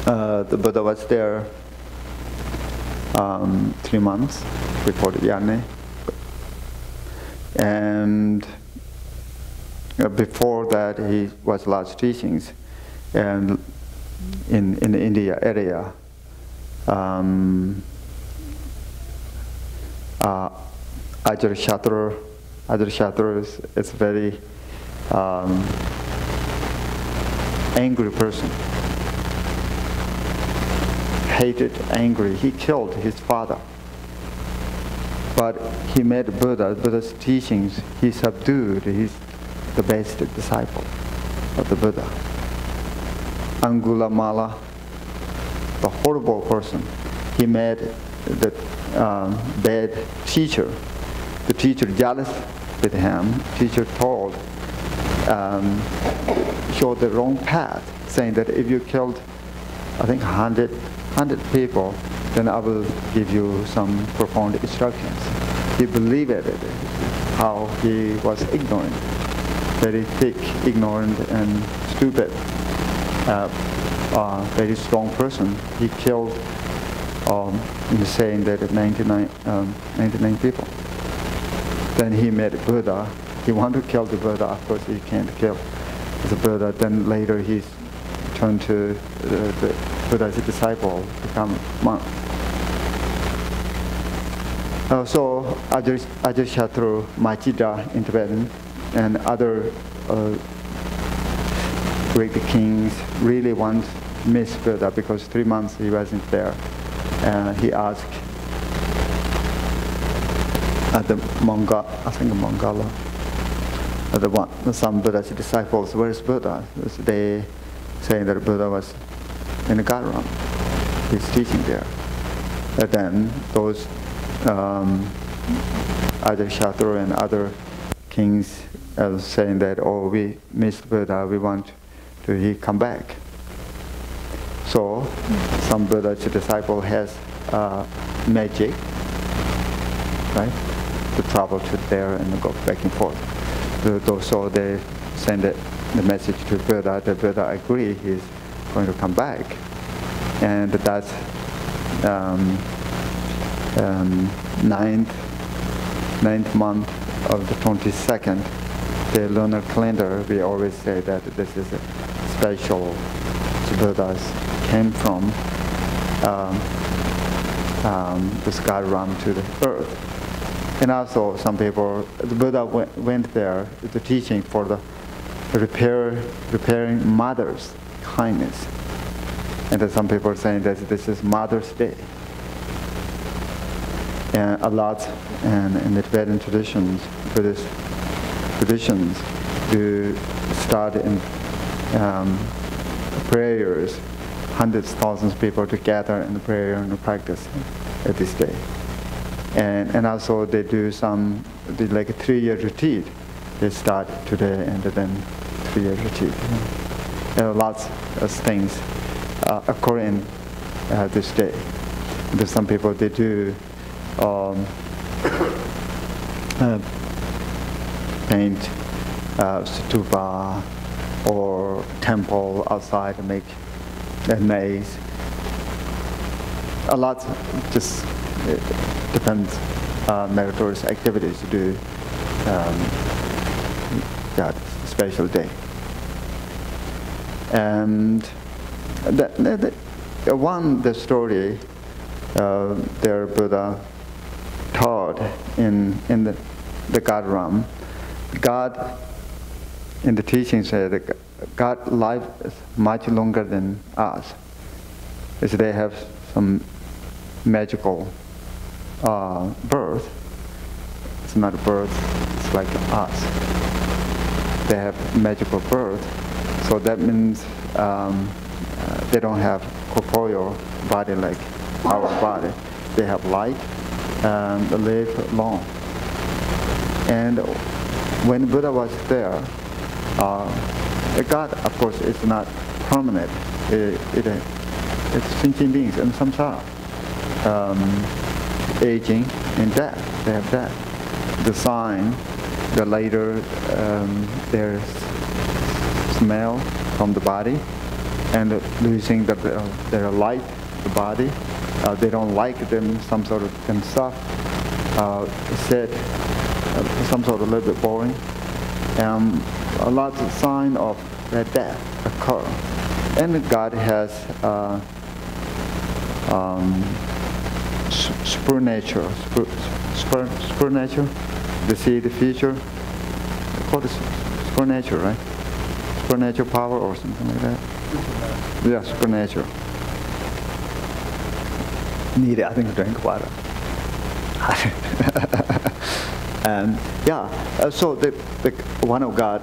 the Buddha was there 3 months before the Yane. And before that, he was large teachings, and in the India area, Ajatasattu is very angry person. Hated, angry. He killed his father. But he met Buddha's teachings. He subdued. He's the best disciple of the Buddha. Angulamala, the horrible person. He met the bad teacher. The teacher jealous with him. Teacher told, showed the wrong path, saying that if you killed, I think 100 people, then I will give you some profound instructions. He believed it, how he was ignorant, very thick, ignorant and stupid, very strong person. He killed, he's saying that 99 people. Then he met Buddha. He wanted to kill the Buddha. Of course, he can't kill the Buddha. Then later he turned to the Buddha's disciple, become monk. So Ajatasattu, Machida in Tibetan, and other great kings really miss Buddha because 3 months he wasn't there. And he asked the Mongala, some Buddha's disciples, where's Buddha? They saying that Buddha was in the Garam. He's teaching there. And then those Ajatasattu and other kings are saying that, oh, we missed Buddha, we want to he come back. So some Buddha's disciple has magic, right, to travel to there and go back and forth. So they send the message to Buddha. The Buddha agreed he's going to come back, and that's ninth month of the 22nd, the lunar calendar. We always say that this is a special. Buddhas came from the sky realm to the earth. And also some people, the Buddha went there, the teaching for the repairing mother's kindness. And then some people are saying that this is Mother's Day. And a lot, and in the Tibetan traditions, Buddhist traditions, do start in prayers, hundreds, thousands of people together in the prayer and the practice at this day. And also they do like a 3-year retreat. They start today and then 3-year retreat. There are lots of things occurring this day. There's some people, they do paint stupa or temple outside and make a maze. A lot just depends meritorious activities to do that special day. And the story there Buddha taught in the God realm. God in the teaching said that God's life is much longer than us. As they have some magical birth. It's not a birth, it's like us. They have magical birth. So that means they don't have corporeal body like our body. They have light and live long. And when Buddha was there, God, of course, is not permanent. It's thinking beings and samsara, aging and death. They have death. The sign, the later their smell from the body, and losing their light, the body. They don't like them, some sort of stuff. Said some sort of a little bit boring. A lot of sign of that death occur. And God has supernatural, to see the future. Called supernatural, right? Supernatural power or something like that. Yeah, supernatural. Need it, I think, to drink water. And so the one of God.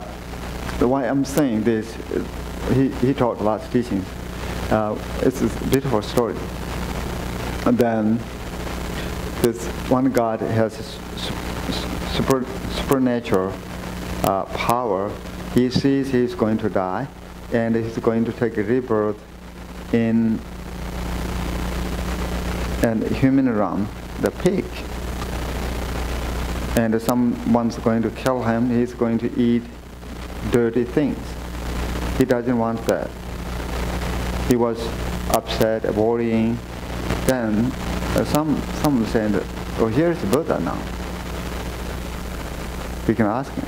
Why I'm saying this, he taught lots of teachings. It's a beautiful story. And then this one God has supernatural power. He sees he's going to die, and he's going to take a rebirth in a human realm, the pig. And someone's going to kill him. He's going to eat dirty things. He doesn't want that. He was upset, worrying. Then some saying that, oh, here's the Buddha now. We can ask him.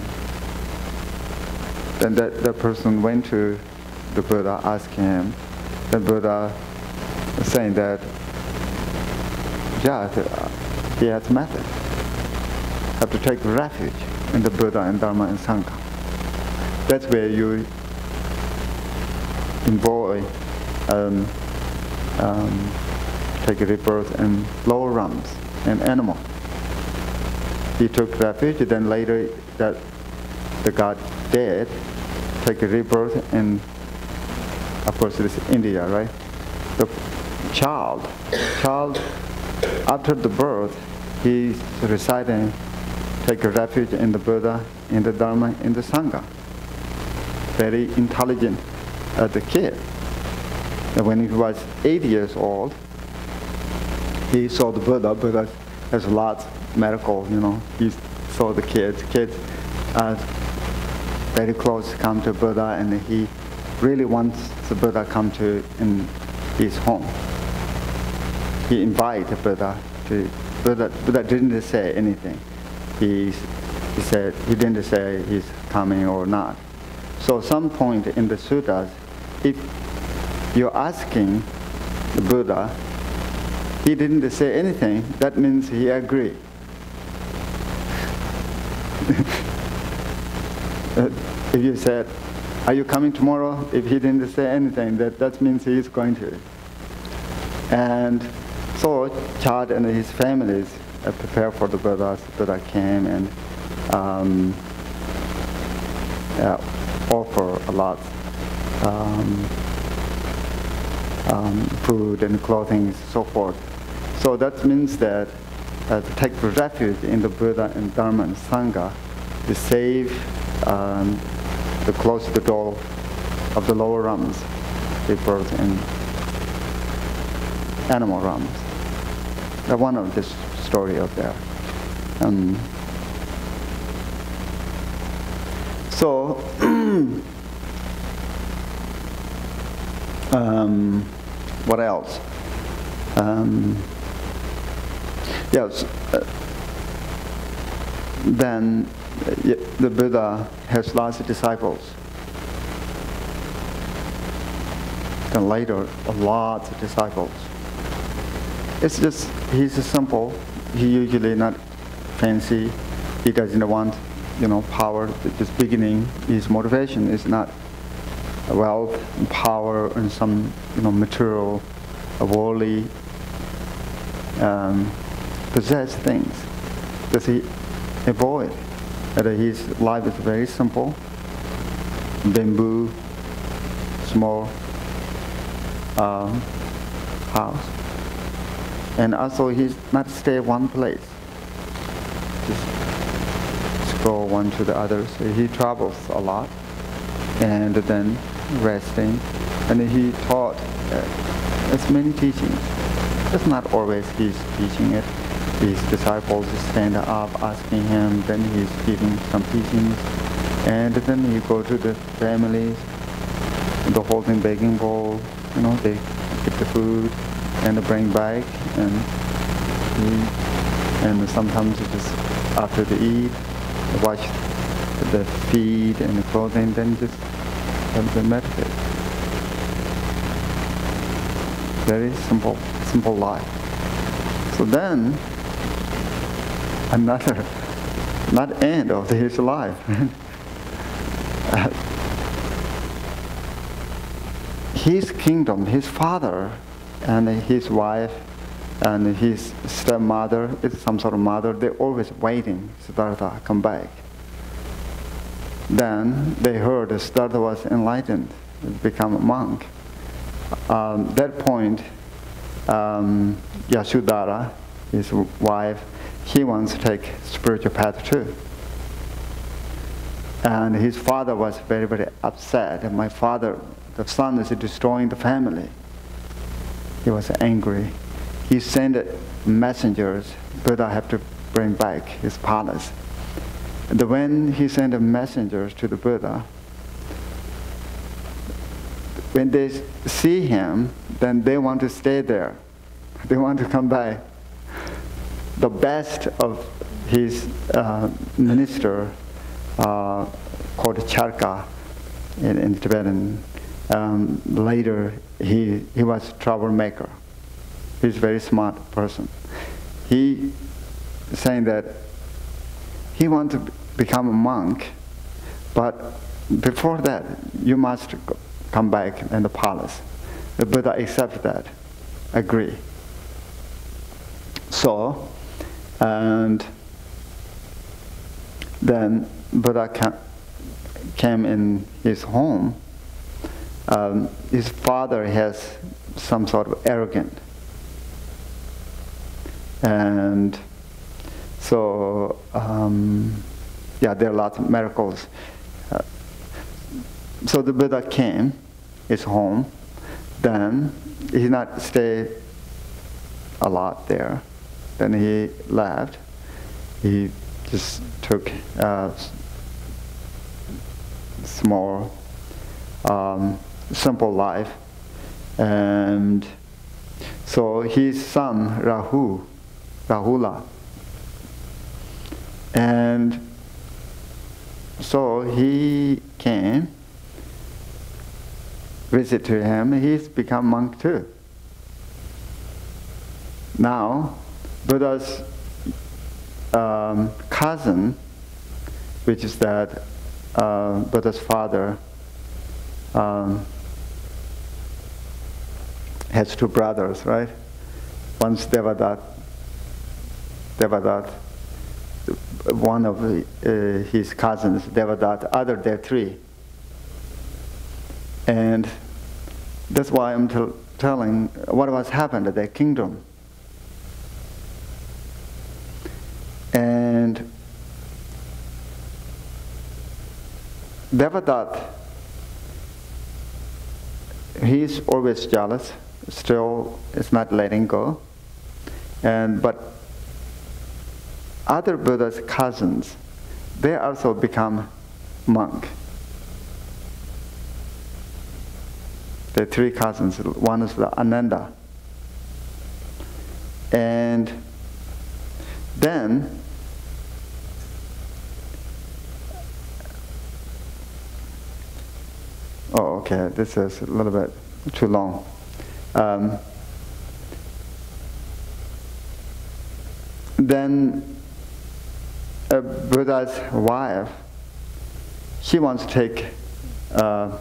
Then that person went to the Buddha, asking him. The Buddha saying that, he has method. Have to take refuge in the Buddha and Dharma and Sangha. That's where you enjoy, take a rebirth in lower realms and animal. He took refuge, then later that the God dead, take a rebirth in, of course, it is India, right? The child, after the birth, he's reciting, take a refuge in the Buddha, in the Dharma, in the Sangha. Very intelligent the kid. And when he was 8 years old, he saw the Buddha. Buddha has lots of medical, he saw the kids. Kids very close come to Buddha, and he really wants the Buddha come to in his home. He invited Buddha to, Buddha didn't say anything. He said, he didn't say he's coming or not. So some point in the suttas, if you're asking the Buddha, he didn't say anything, that means he agreed. If you said, are you coming tomorrow? If he didn't say anything, that means he is going to. And so Chad and his families prepared for the Buddha. The Buddha came and offer a lot food and clothing and so forth. So that means that to take refuge in the Buddha and Dharma and Sangha, to save, to close the door of the lower realms, rebirth in animal realms. That's one of this story of there. So, what else? Yes. Then the Buddha has lots of disciples. And later, lots of disciples. It's just, he's simple. He usually not fancy. He doesn't want, power. Just beginning, his motivation is not wealth and power and some, material, worldly, possessed things. Does he avoid? That his life is very simple. Bamboo, small house. And also he's not stay one place. Just go one to the other. So he travels a lot. And then resting and he taught as many teachings. It's not always he's teaching it. His disciples stand up asking him, then he's giving some teachings, and then he go to the families, the holding begging bowl, they get the food and bring back, and sometimes just after they eat, wash the feet and the clothing, then just have them meditate. Very simple life. So then, not end of his life. His kingdom, his father and his wife and his stepmother, some sort of mother, they're always waiting Siddhartha come back. Then they heard that Siddhartha was enlightened, become a monk. That point, Yashodhara, his wife, he wants to take spiritual path too. And his father was very, very upset. My father, the son, is destroying the family. He was angry. He sent messengers. Buddha had to bring back his palace. And when he sent messengers to the Buddha, when they see him, then they want to stay there. They want to come back. The best of his minister, called Charka in Tibetan, later he was a troublemaker. He's a very smart person. He saying that he wants to become a monk, but before that you must come back in the palace. The Buddha accepted that, agree. So, and then Buddha came in his home. His father has some sort of arrogant. And so, there are lots of miracles. So the Buddha came, his home, then he not stayed a lot there. Then he left. He just took a small, simple life. And so his son, Rahula, and so he came, visit to him, he's become monk too. Now, Buddha's cousin, which is that Buddha's father, has two brothers, right? One's Devadatta, one of his cousins, Devadatta, other there are three. And that's why I'm telling what was happened at their kingdom. And Devadatta, he's always jealous, still is not letting go. But other Buddha's cousins, they also become monk. The three cousins, one is the Ananda. And then okay, this is a little bit too long. Then Buddha's wife, she wants to take a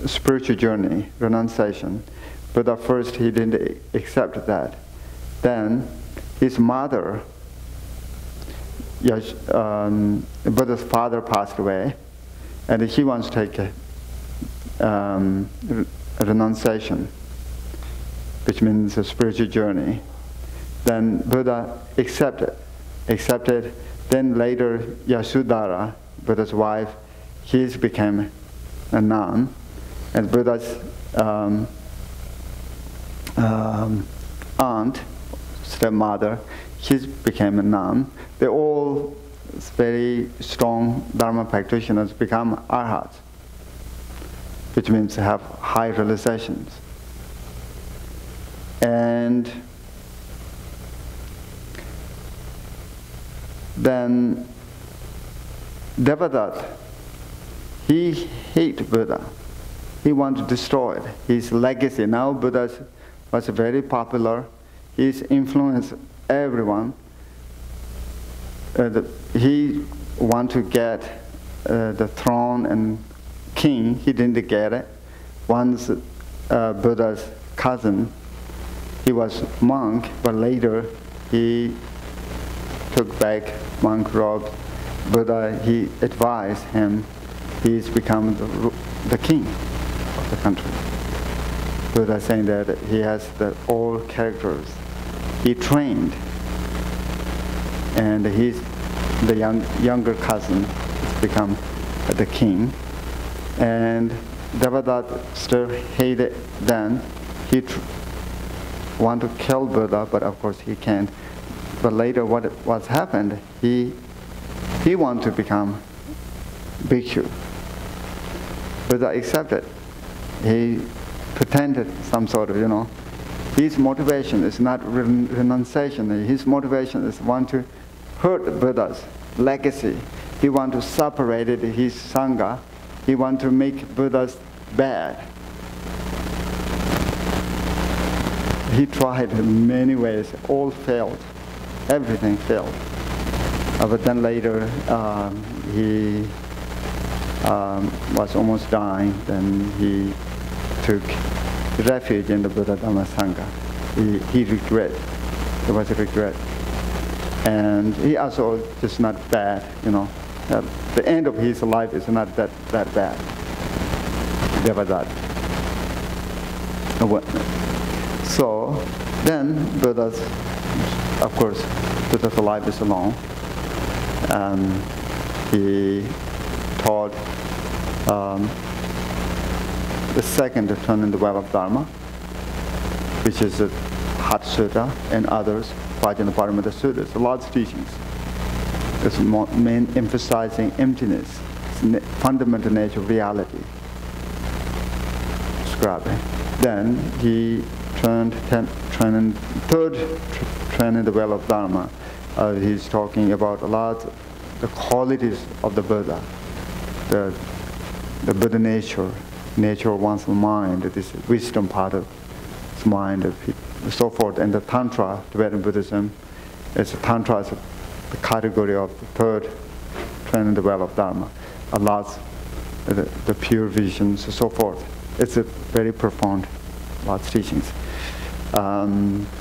spiritual journey, renunciation. Buddha first, he didn't accept that. Then his mother, Buddha's father passed away, and he wants to take a renunciation, which means a spiritual journey. Then Buddha accepted. Then later Yashodhara, Buddha's wife, she became a nun. And Buddha's aunt, stepmother, she became a nun. They all very strong Dharma practitioners become arhats, which means have high realizations. And then Devadatta, he hated Buddha. He wanted to destroy it, his legacy. Now Buddha was very popular. He's influenced everyone. He wanted to get the throne and king. He didn't get it. Once Buddha's cousin, he was monk, but later he took back monk robes. Buddha, he advised him, he's become the king of the country. Buddha saying that he has all characters. He trained, and he's the younger cousin has become the king. And Devadatta still hated then. He wanted to kill Buddha, but of course he can't. But later what's happened, he wanted to become bhikkhu. Buddha accepted. He pretended some sort of, his motivation is not renunciation. His motivation is want to hurt Buddha's legacy. He want to separate his sangha. He want to make Buddha's bad. He tried in many ways, all failed. Everything failed. But then later, he was almost dying. Then he took refuge in the Buddha Dhamma Sangha. He regret. There was a regret. And he also just not bad, the end of his life is not that bad. Devadatta. So then Buddha's, of course, Buddha's life is long. He taught the second turn in the web of Dharma, which is the Hat Sutta and others, Vajjanaparamita Suttas, a lot of teachings. It's main emphasizing emptiness, fundamental nature of reality. Describing. Then he third trend in the well of Dharma. He's talking about a lot of the qualities of the Buddha, the Buddha nature of one's mind, this wisdom part of his mind, so forth. And the Tantra, Tibetan Buddhism, Tantra is the category of the third trend in the well of Dharma. Allah's the pure visions, so forth. It's a very profound, lots of teachings.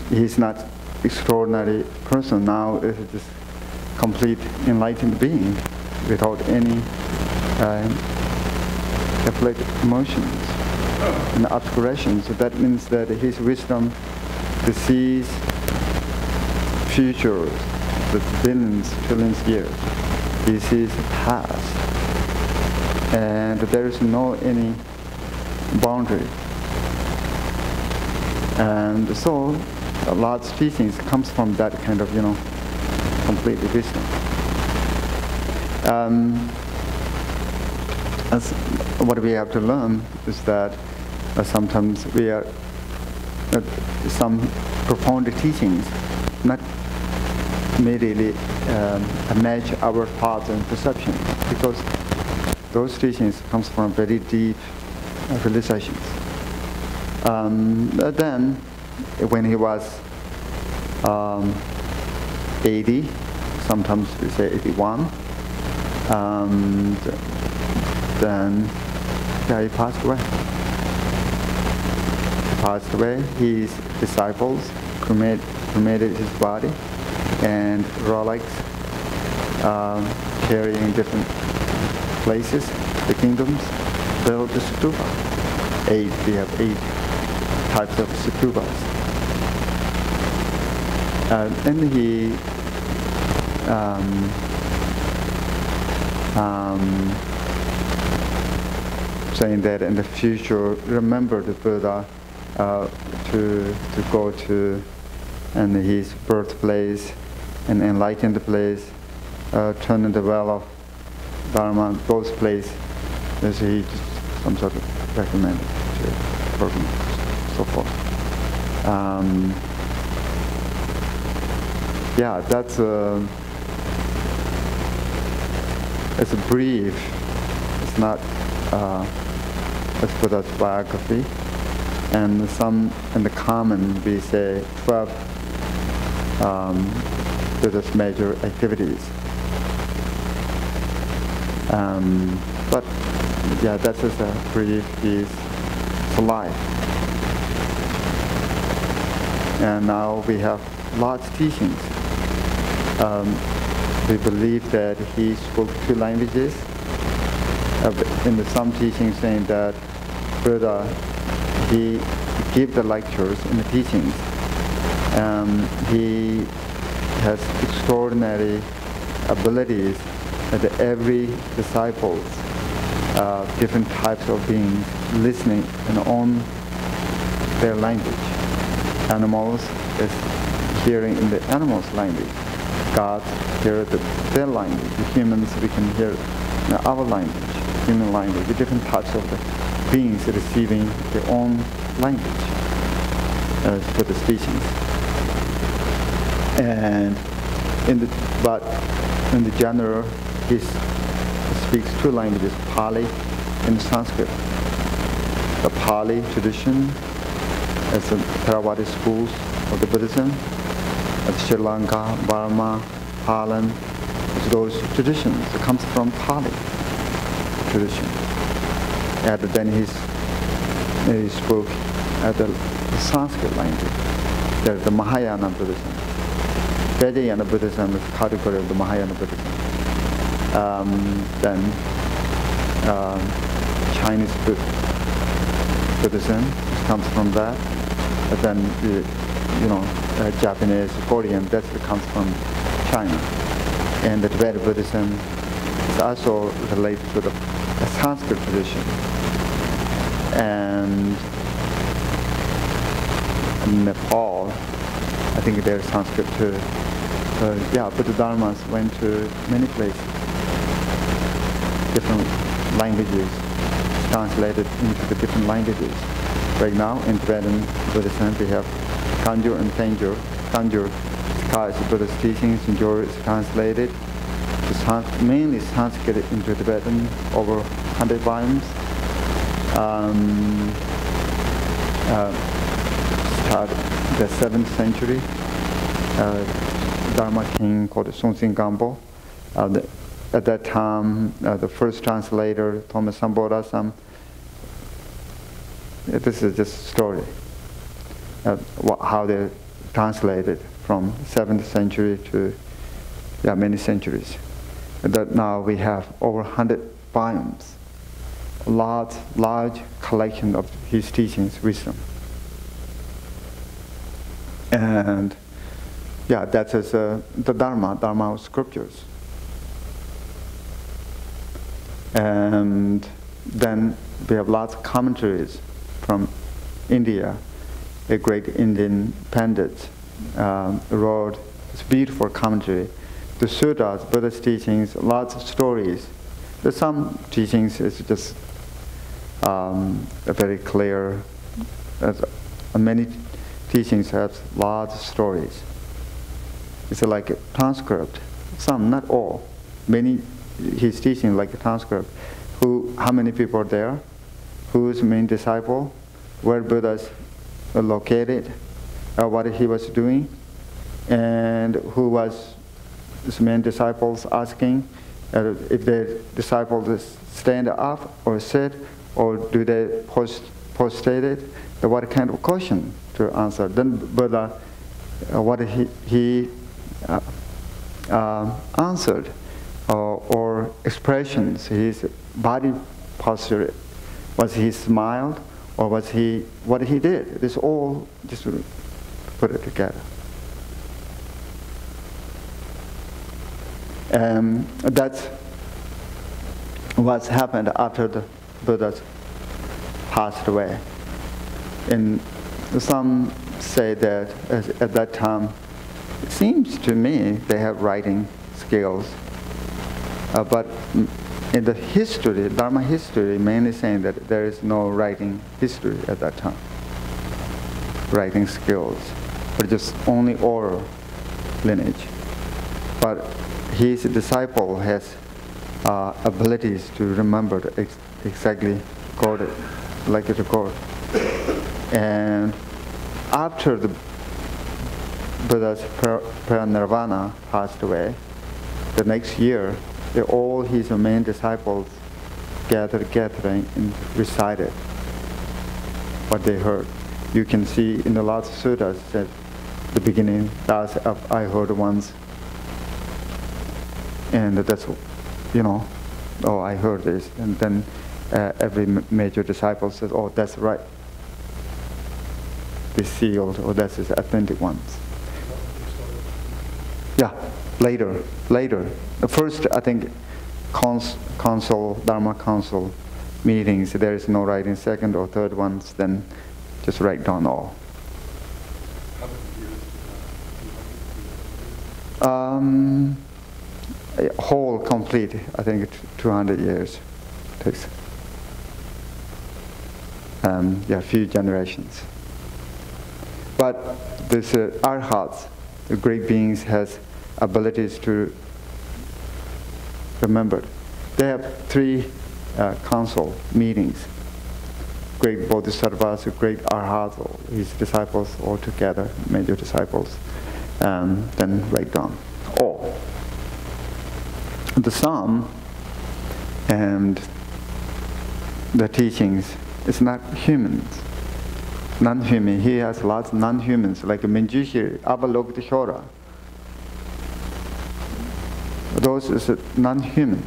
He's not extraordinary person now. Is just complete enlightened being without any afflicted emotions and obscurations. So that means that his wisdom sees future, the billions, trillions years. He sees the past, and there is no any boundary. And so a lot of teachings comes from that kind of, complete wisdom. As what we have to learn is that sometimes we are some profound teachings not immediately match our thoughts and perceptions, because those teachings comes from very deep realizations. Then, when he was 80, sometimes we say 81, and then he passed away. His disciples cremated his body, and relics carrying different places, the kingdoms, built the stupa. We have 8 types of stupas. And he saying that in the future, remember the Buddha to go to and his birthplace and enlighten the place, turn in the well of Dharma, those places, as he some sort of recommended to organize, so forth. Yeah, that's it's a brief. It's not as Buddha's biography. And some in the common we say 12 Buddha's major activities. But yeah, that is a brief piece for life. And now we have lots of teachings. We believe that he spoke 2 languages. In some teachings saying that Buddha, he gave the lectures and the teachings. He has extraordinary abilities that every disciples, different types of beings, listening in on their language. Animals is hearing in the animals' language. God hears their language. The humans, we can hear our language, human language. The different types of the beings receiving their own language for the teachings. And but in the general, he speaks 2 languages, Pali and Sanskrit. The Pali tradition is the Theravada schools of the Buddhism. At Sri Lanka, Burma, Thailand, those traditions. It comes from Pali tradition. And then he spoke the Sanskrit language. There's the Mahayana Buddhism. Vajrayana Buddhism is category of the Mahayana Buddhism. Then Chinese Buddhism comes from that. And then Japanese, Korean, that comes from China. And the Tibetan Buddhism is also related to the Sanskrit tradition. And in Nepal, I think there's Sanskrit too. Buddha Dharmas went to many places, different languages, translated into the different languages. Right now, in Tibetan Buddhism, we have Kanjur and Tenjur. Kanjur is Buddha's teachings, and Jur is translated to mainly Sanskrit into Tibetan, over 100 volumes. Started the 7th century. Dharma king called Songtsen Gampo. At that time, the first translator, Thomas Sambodasam, this is just a story. How they translated from 7th century to many centuries. That now we have over 100 volumes, large collection of his teachings, wisdom. And that is the Dharma scriptures. And then we have lots of commentaries from India. A great Indian pandit wrote this beautiful commentary. The sutras, Buddha's teachings, lots of stories. There's some teachings is just very clear. Many teachings have lots of stories. It's like a transcript. Some, not all. Many, his teaching like a transcript. How many people are there? Who's main disciple? Where Buddha's located, what he was doing, and who was his main disciples asking if the disciples stand up or sit, or do they prostrated, what kind of question to answer. Then Buddha, what he answered, or expressions, his body posture, was he smiled, or was he, what he did? This all, just to put it together. That's what's happened after the Buddha's passed away. And some say that at that time, it seems to me they have writing skills. But in the history, Dharma history, mainly saying that there is no writing history at that time, writing skills, but just only oral lineage. But his disciple has abilities to remember exactly quoted, like it recorded. And after the Buddha's parinirvana passed away, the next year, all his main disciples gathered and recited what they heard. You can see in the last suttas at the beginning, that's I heard once, and that's, oh, I heard this, and then every major disciple says, oh, that's right. They sealed, or that's his authentic ones. Yeah, later. The first, I think, Dharma council meetings, there is no writing. Second or third ones, then just write down all. Whole, complete, I think 200 years takes. A few generations. But this arhats, the great beings, has abilities to remember. They have 3 council meetings. Great bodhisattvas, great arhats, his disciples all together, major disciples, then write down all. The sum and the teachings is not humans, non-human. He has lots of non-humans, like Minjushi, Avalokiteshvara. Those is non-human.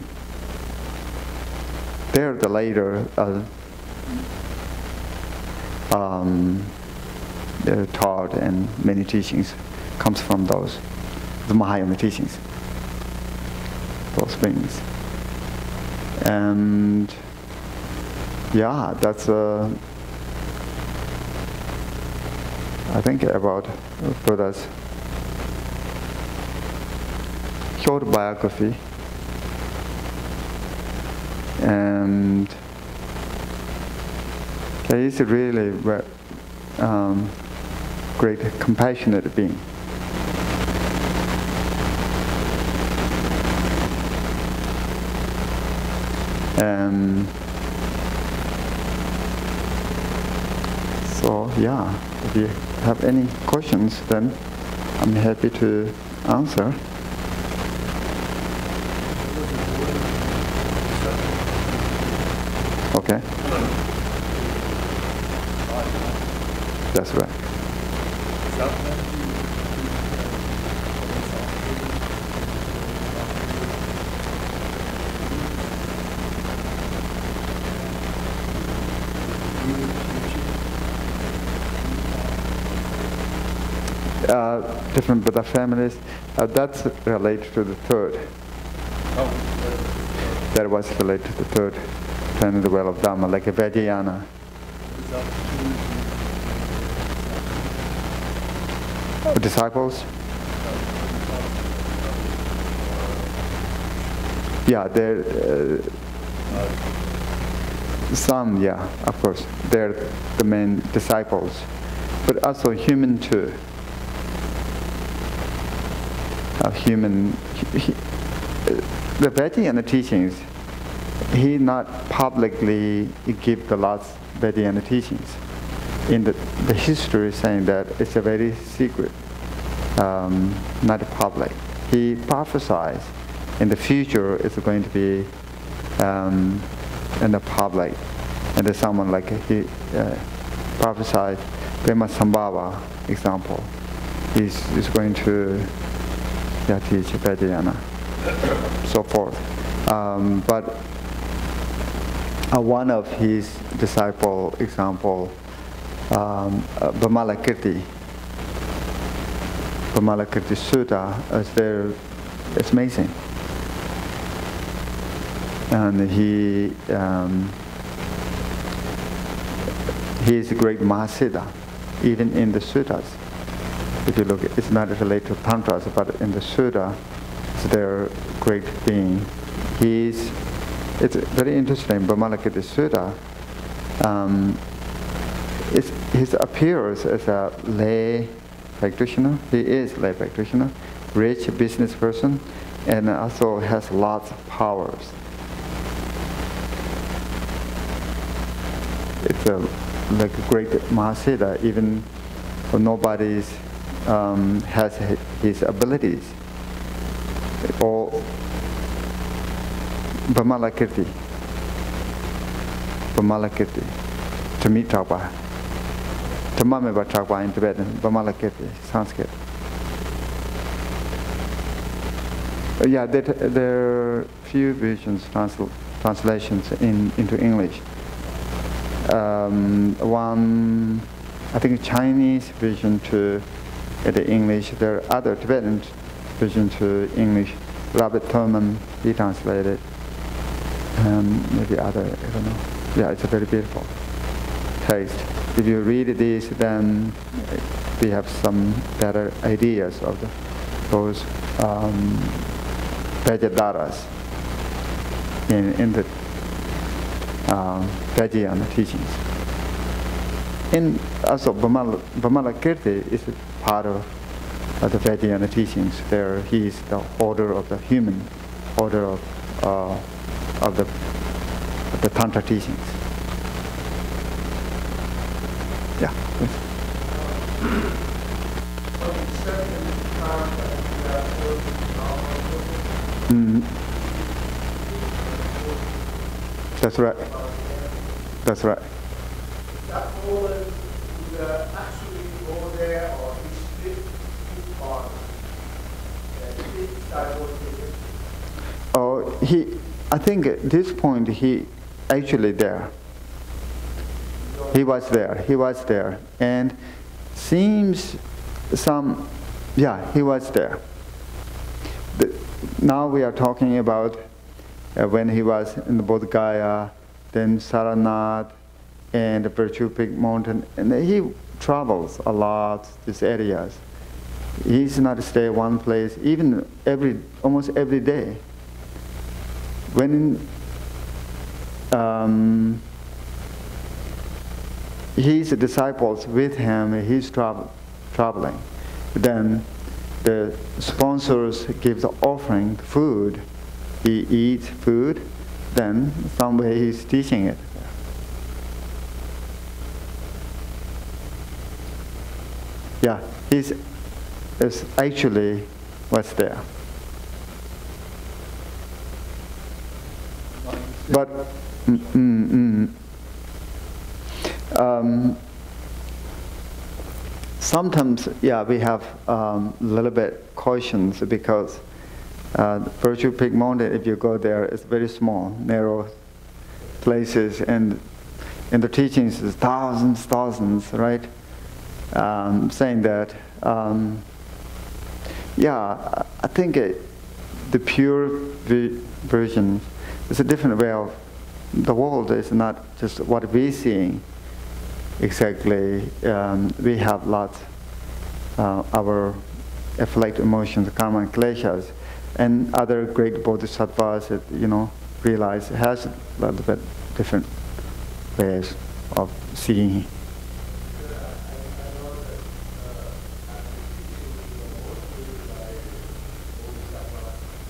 They're the later they're taught, and many teachings comes from those, the Mahayana teachings, those things. And yeah, that's I think about Buddha's short biography, and he's a really great, compassionate being. So yeah, if you have any questions, then I'm happy to answer. Okay. That's right. Different Buddha families, that's related to the third. That was related to the third turn of the well of Dharma, like a Vajrayana. Disciples? Yeah, they're some, yeah, of course, they're the main disciples, but also human too. The Vajrayana teachings, he not publicly give the last Vajrayana teachings. In the history saying that it's a very secret, not public. He prophesies in the future it's going to be in the public. And there's someone like he prophesied, Pema Sambhava example. He's going to teach Vajrayana, so forth. But one of his disciple example, Vimalakirti Sutta, it's amazing. And he is a great Mahasiddha, even in the suttas. If you look, it's not related to tantras, but in the sutta, it's their great being. It's very interesting. Brahmalakirti Sutta, he appears as a lay practitioner. He is lay practitioner, rich business person, and also has lots of powers. It's like a great Mahasiddha, even though nobody has his abilities. Or Brahmalakirti, Tami Chakpa, Tamameva Chakpa in Tibetan, Brahmalakirti, Sanskrit. Yeah, there are few versions, translations into English. One, I think Chinese version to the English. There are other Tibetan version to English. Robert Thurman, he translated. Maybe other, I don't know. Yeah, it's a very beautiful text. If you read this, then we have some better ideas of those Vajradharas in the Vajrayana teachings. And also Brahmalakirti is part of the Vajrayana teachings. There he is the order of the human, order of the Tantra teachings. Yeah. That's right. That's right. That Poland would actually go there, or he split his part. Oh, I think at this point he actually there. He was there, and seems he was there. Now we are talking about when he was in the Bodh Gaya, then Saranath, and the Virtue Peak Mountain, and he travels a lot these areas. He's not stay one place, even almost every day. When his disciples with him, he's traveling. Then the sponsors give the offering, food. He eats food, then some way he's teaching it. Yeah, he's actually was there. But sometimes, yeah, we have a little bit cautions because Virtue Peak Mountain, if you go there, it's very small, narrow places, and in the teachings is thousands, right? Saying that, yeah, I think the pure version is a different way of the world. Is not just what we're seeing exactly. We have lots our afflict emotions, karma and kleshas, and other great bodhisattvas that realize has a little bit different ways of seeing.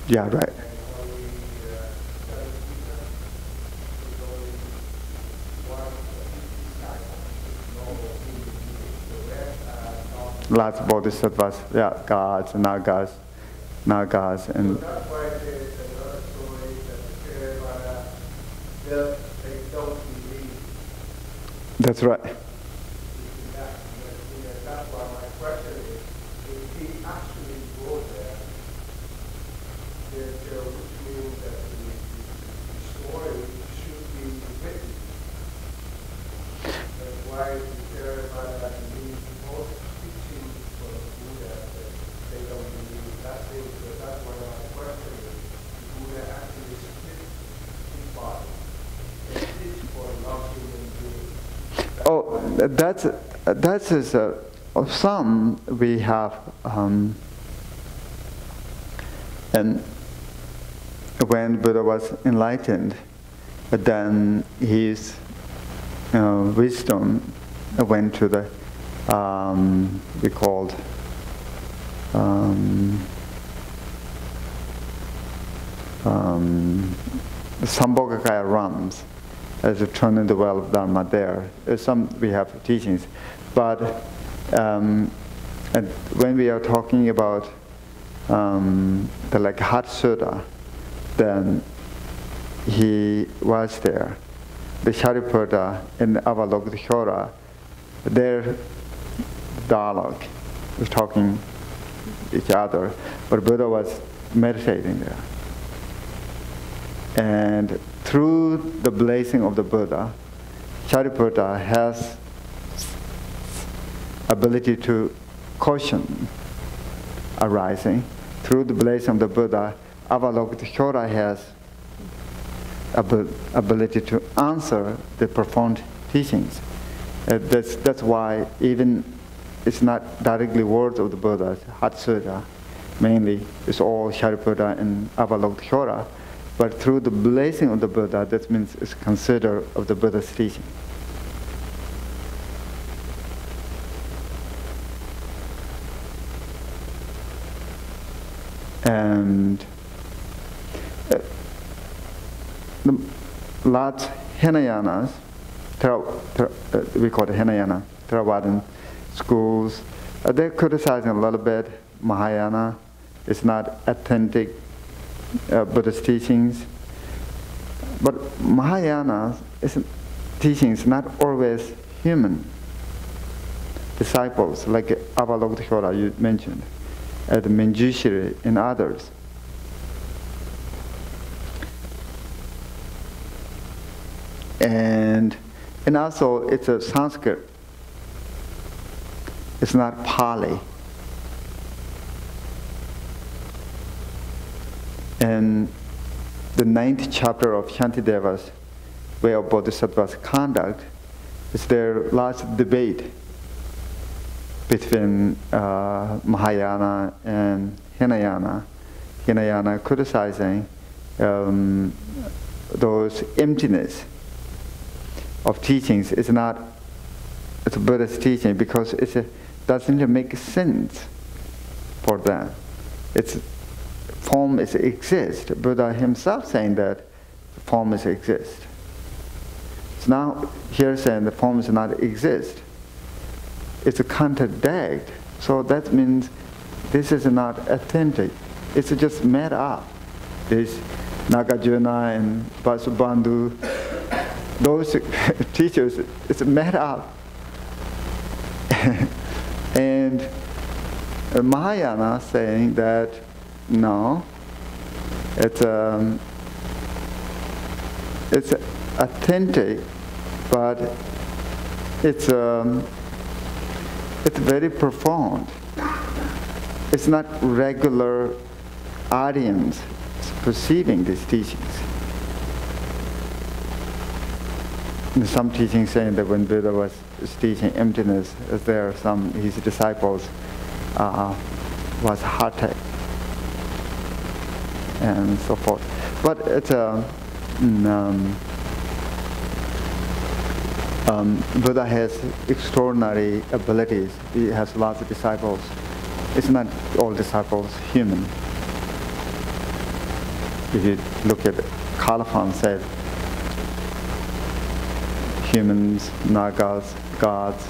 Yeah, right. Lots of bodhisattvas, yeah, gods, nagas, and. So that's why there's another story that they don't believe. That's right. That's why my question is, if he actually goes there, which means that the story should be written. That's why the Theravada needs both teaching for the Buddha that they don't believe. That's why my question is, the Buddha actually split his body and teach for non-human beings. Oh, That is of some we have, and when Buddha was enlightened, then his wisdom went to the we called Sambhogakaya realms, as a turn in the well of Dharma there. Some we have teachings, but and when we are talking about the like Hat Sutta, then he was there. The Shariputra and Avalokiteshvara, their dialogue was talking each other, but Buddha was meditating there. And through the blessing of the Buddha, Shariputra has ability to caution arising. Through the blessing of the Buddha, Avalokiteshvara has ability to answer the profound teachings. That's why even it's not directly words of the Buddha, Hat Sutta, mainly it's all Shariputra and Avalokiteshvara. But through the blessing of the Buddha, that means it's considered of the Buddha's teaching. And the large Hinayanas, we call it Hinayana, Theravadan schools, they're criticizing a little bit Mahayana. It's not authentic Buddhist teachings. But Mahayana teachings not always human disciples, like Avalokiteshvara you mentioned, the Manjushri and others. And also it's a Sanskrit. It's not Pali. And the 9th chapter of Shantideva's Way of Bodhisattva's Conduct is their last debate between Mahayana and Hinayana. Hinayana criticizing those emptiness of teachings. It's not it's a Buddhist teaching because it doesn't make sense for them. It's form is exist. Buddha himself saying that form is exist. So now here saying the form is not exist. It's a contradict. So that means this is not authentic. It's just made up. This Nagarjuna and Vasubandhu, those teachers, it's made up. And Mahayana saying that no, it's authentic, but it's very profound. It's not regular audience perceiving these teachings. And some teachings saying that when Buddha was teaching emptiness, there are some his disciples was heartache and so forth. But it's Buddha has extraordinary abilities. He has lots of disciples. It's not all disciples human. If you look at Colophon said, humans, Nagas, gods,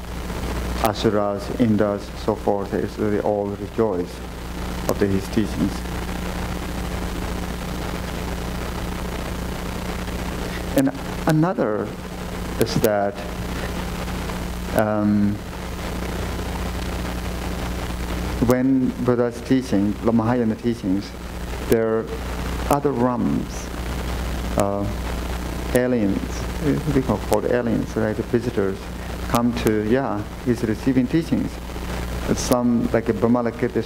Asuras, Indras, so forth, they all rejoice of his teachings. And another is that when Buddha's teaching, the Mahayana teachings, there are other realms, aliens, we call aliens, right? The visitors come to, he's receiving teachings. Some, like a Brahmalakita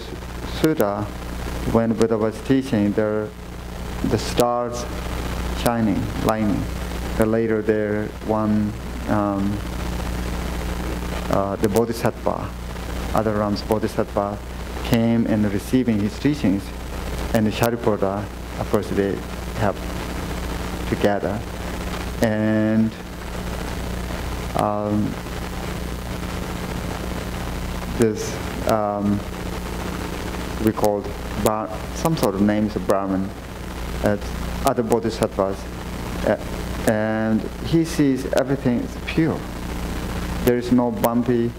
Sutta, when Buddha was teaching, there the stars shining, lining. Later there one the Bodhisattva, other realms Bodhisattva, came and receiving his teachings, and the Shariputra, of course, they have together, and this we called some sort of names of Brahman, other Bodhisattvas, and he sees everything is pure. There is no bumpy,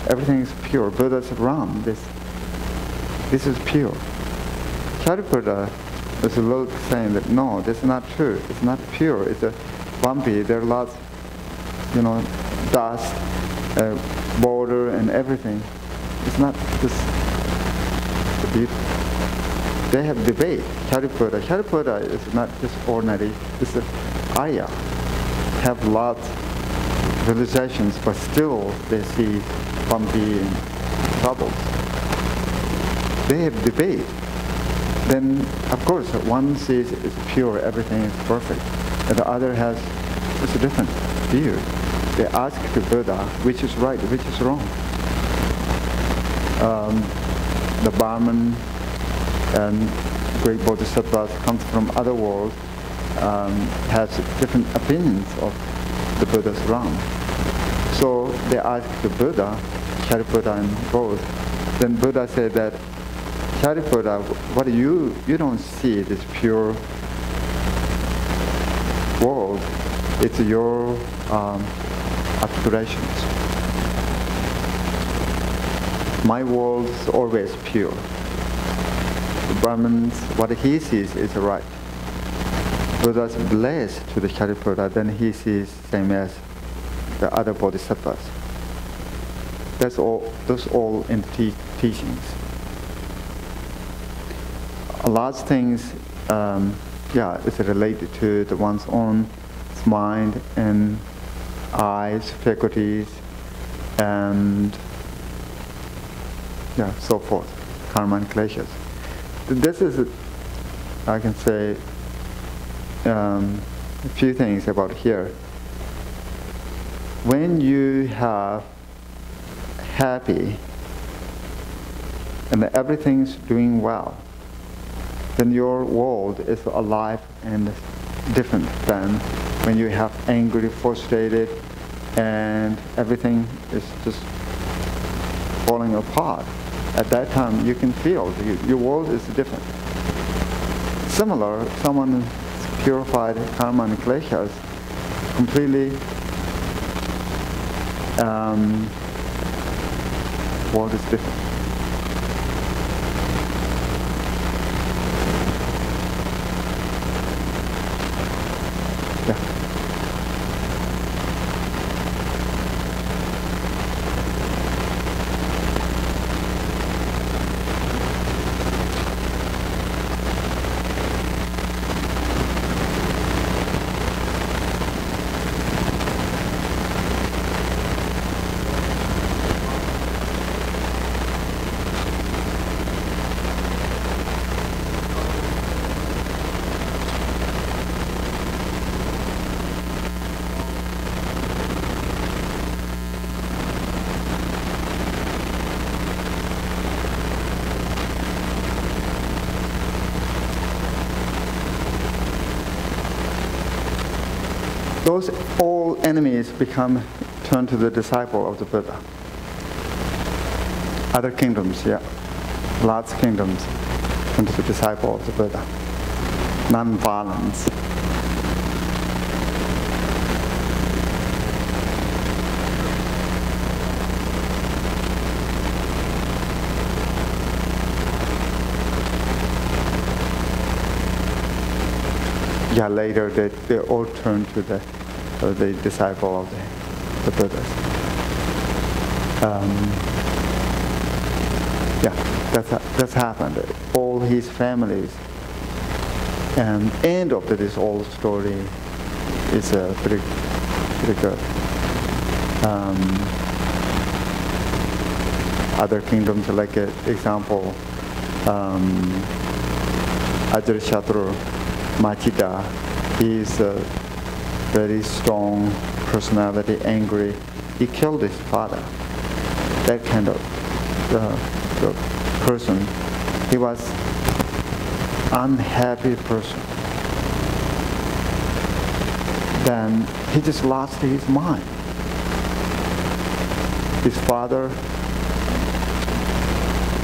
everything is pure. Buddha's around this. This is pure. Shariputra was a little saying that no, that's not true. It's not pure. It's a bumpy. There are lots, dust, border, and everything. It's not just they have debate. Shariputra is not just ordinary. It's an Arya. Have lots of realizations, but still they see bumpy and troubles. They have debate. Then, of course, one sees it's pure, everything is perfect, and the other has just a different view. They ask the Buddha, which is right, which is wrong. The Brahman and great bodhisattvas comes from other worlds, has different opinions of the Buddha's realm. So they ask the Buddha, Shariputra and both. Then Buddha said that, Shariputra, what you don't see this pure world. It's your aspirations. My world is always pure. The Brahman's, what he sees is right. Buddha's blessed to the Shariputra, then he sees same as the other bodhisattvas. That's all in the teachings. A lot of things, it's related to the one's own mind and eyes, faculties, and so forth, karma and kleshas. This is, I can say, a few things about here. When you have happy and everything's doing well, then your world is alive and different than when you have angry, frustrated, and everything is just falling apart. At that time, you can feel your world is different. Similar, someone who's purified karma and kleshas, completely world is different. Those all enemies turn to the disciple of the Buddha. Other kingdoms, lots of kingdoms turn to the disciple of the Buddha. Non-violence. Later they all turn to the disciple of the Buddha. That's happened. All his families. And end of this whole story is pretty good. Other kingdoms, like example, Ajatasattu Machida, he is a very strong personality, angry. He killed his father. that kind of the person. He was unhappy person. Then he just lost his mind. His father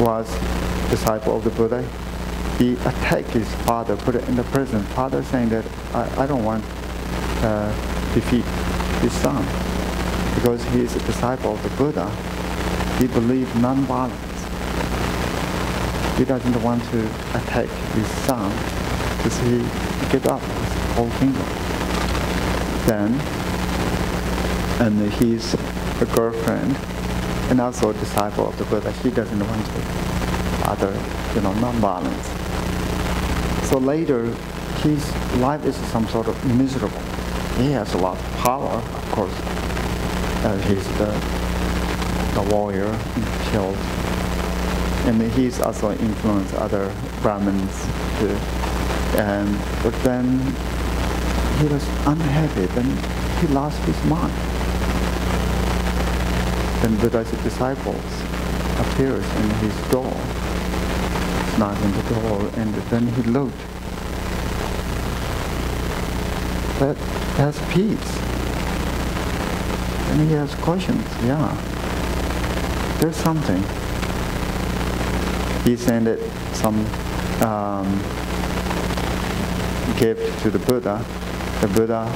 was disciple of the Buddha. He attacked his father, put it in the prison. Father saying that I don't want to defeat his son because he is a disciple of the Buddha. He believes non-violence. He doesn't want to attack his son because he gave up his whole kingdom. Then, and he's a girlfriend and also a disciple of the Buddha. He doesn't want to other, non-violence. So later, his life is some sort of miserable. He has a lot of power, of course. He's the warrior, killed. And he's also influenced other Brahmins too. But then he was unhappy, then he lost his mind. Then Buddha's disciples appears in his door, knocking the door, and then he looked. That's peace. And he has questions, yeah. There's something. He sent some gift to the Buddha. The Buddha,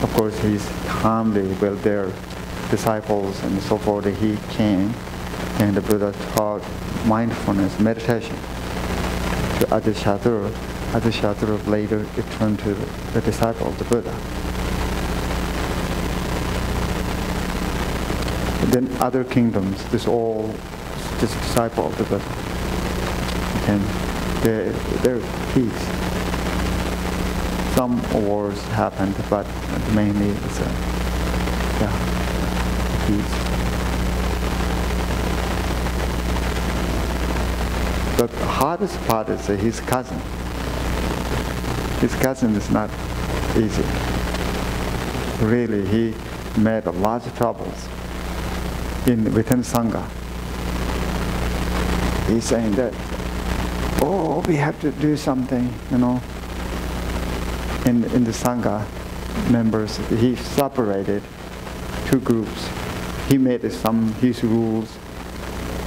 of course, he's calmly with their disciples and so forth. He came, and the Buddha taught mindfulness, meditation to Ajatasattu. Ajatasattu later returned to the disciple of the Buddha. Then other kingdoms, this all just disciple of the Buddha. And they're peace. Some wars happened, but mainly it's peace. The hardest part is his cousin. His cousin is not easy. Really, he made a lot of troubles within Sangha. He's saying that, we have to do something, In the Sangha members, he separated two groups. He made his rules,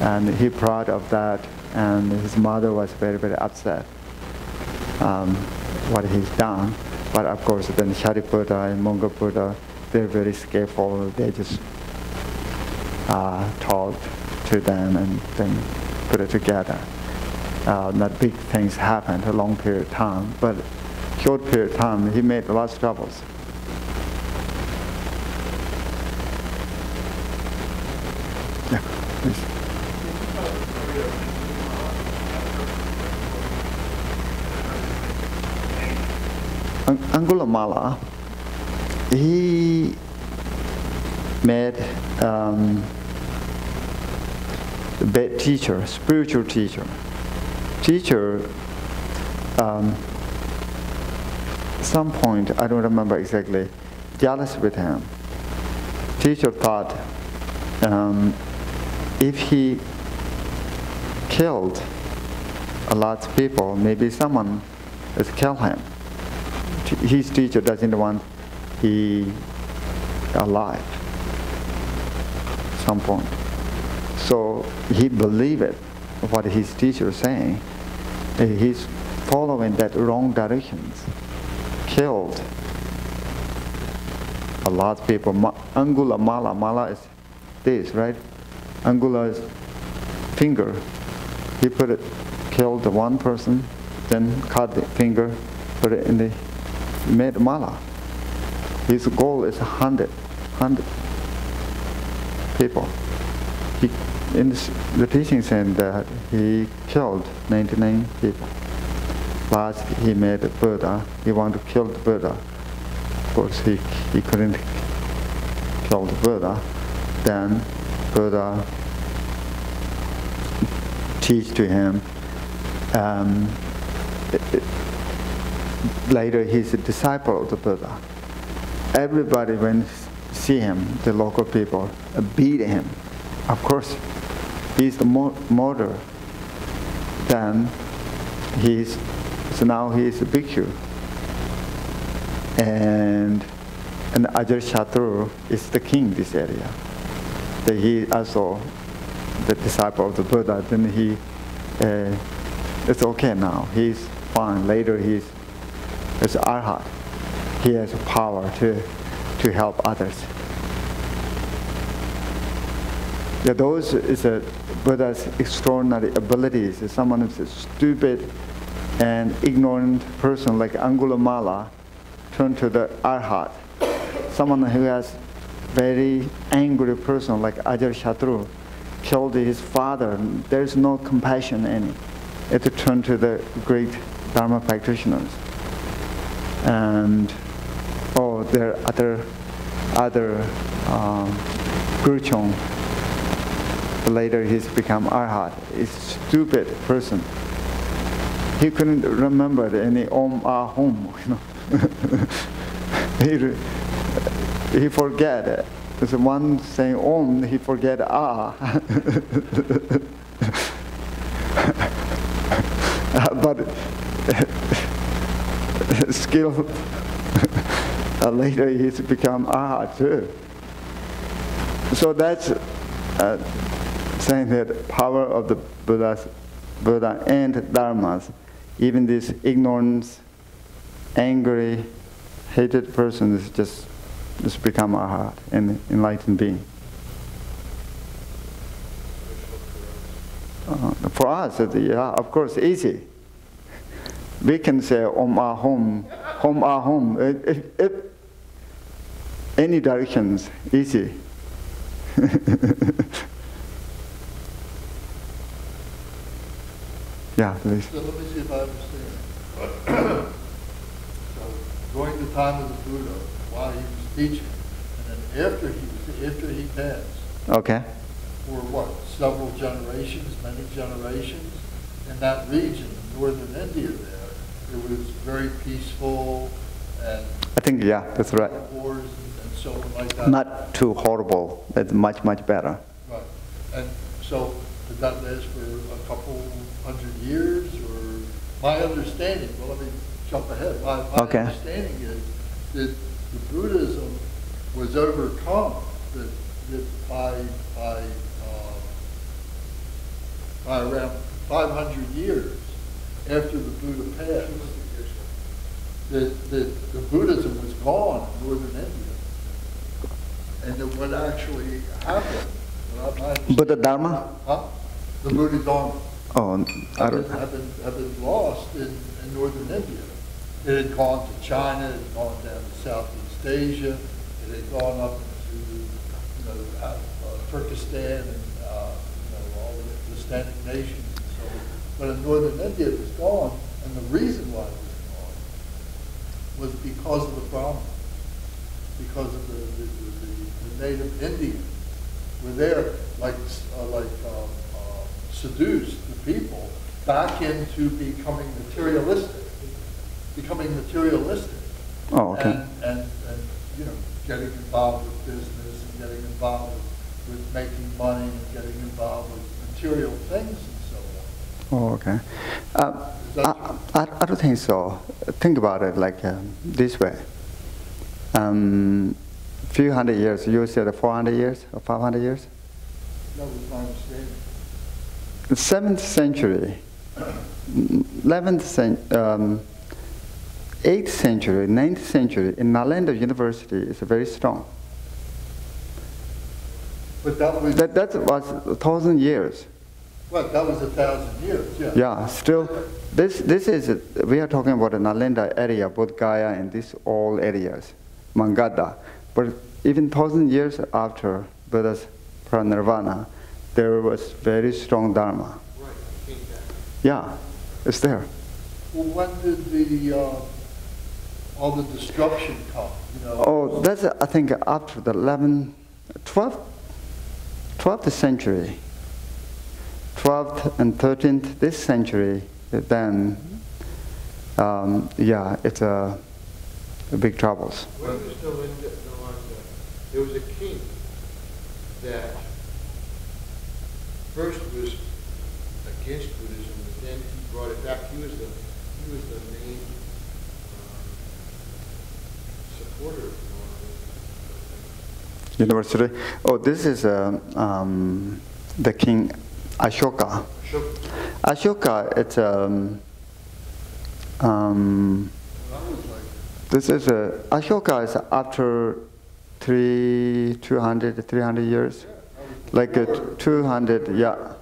and he proud of that, and his mother was very, very upset what he's done. But of course, then Shariputra and Mongol Buddha, they're very skillful. They just talked to them and then put it together. Not big things happened a long period of time, but short period of time, he made lots of troubles. Yeah, please. Angulimala, he made a bad teacher, spiritual teacher. Some point, I don't remember exactly, jealous with him. Teacher thought if he killed a lot of people, maybe someone has killed him. His teacher doesn't want he alive at some point. So he believed it, what his teacher is saying. He's following that wrong directions. Killed a lot of people. Angula mala is this, right? Angula is finger. He killed the one person, then cut the finger, put it in made mala. His goal is 100 people. The teaching said that he killed 99 people. Last he made a Buddha. He wanted to kill the Buddha. Of course, he couldn't kill the Buddha. Then Buddha teach to him. Later, he's a disciple of the Buddha. Everybody, when see him, the local people beat him. Of course, he's the model. Then so now he's a bhikkhu. And Ajatasattu is the king in this area. He also the disciple of the Buddha. Then it's okay now. He's fine. Later he's arhat. He has power to help others. Yeah, those is Buddha's extraordinary abilities. Someone who's a stupid and ignorant person like Angulimala turned to the arhat. Someone who has very angry person like Ajatasattu killed his father. There's no compassion any. It turned to the great Dharma practitioners. And there are other Gurchong. Later he's become arhat. He's a stupid person. He couldn't remember any Om Ahum. He forget it. There's one saying Om, he forget Ah. But skill. Later he's become Arhat too. So that's saying that power of the Buddha and Dharmas, even this ignorance, angry, hated person is just become Arhat, an enlightened being. For us, yeah, of course, easy. We can say Om Ahum, any directions, easy. Yeah, please. So let me see if I understand. So during the time of the Buddha, while he was teaching, and then after he passed, okay, for what, several generations, many generations, in that region, northern India there, it was very peaceful and I think, yeah, that's right. Wars and so on like that. Not too horrible. It's much better. Right. And so did that last for a couple hundred years, or my understanding, well, let me jump ahead. My okay. Understanding is that the Buddhism was overcome that by around 500 years after the Buddha passed, that the Buddhism was gone in northern India. And that what actually happened, Buddha Dharma? Huh? The Buddha Dharma. Oh, I don't have been lost in northern India. It had gone to China, it had gone down to Southeast Asia, it had gone up into Turkestan and all the Islamic nations and so on. But in northern India it was gone, and the reason why it was gone was because of the Brahmins, because of the native Indians were there, seduced the people back into becoming materialistic. Oh, okay. And getting involved with business and getting involved with making money and getting involved with material things and so on. Oh, okay. I don't think so. Think about it like this way. Few hundred years, you said 400 years or 500 years? That was my understanding. The 7th century, 11th century, 8th century, 9th century, in Nalanda University is very strong. But that was... That was 1,000 years. Well, that was 1,000 years, yeah. Yeah, still, this is, we are talking about the Nalanda area, Bodh Gaya and these all areas, Magadha. But even 1,000 years after Buddha's parinirvana, there was very strong Dharma. Right, yeah, it's there. Well, when did all the destruction come? Oh, that's, I think, after the 12th century. 12th and 13th, this century, then, yeah, it's a big troubles. When was Nalanda? There was a king that first was against Buddhism, and then he brought it back. He was the main supporter of University. Oh, this is the king Ashoka. Ashoka, it's this is Ashoka is after 300 years, like 200, yeah.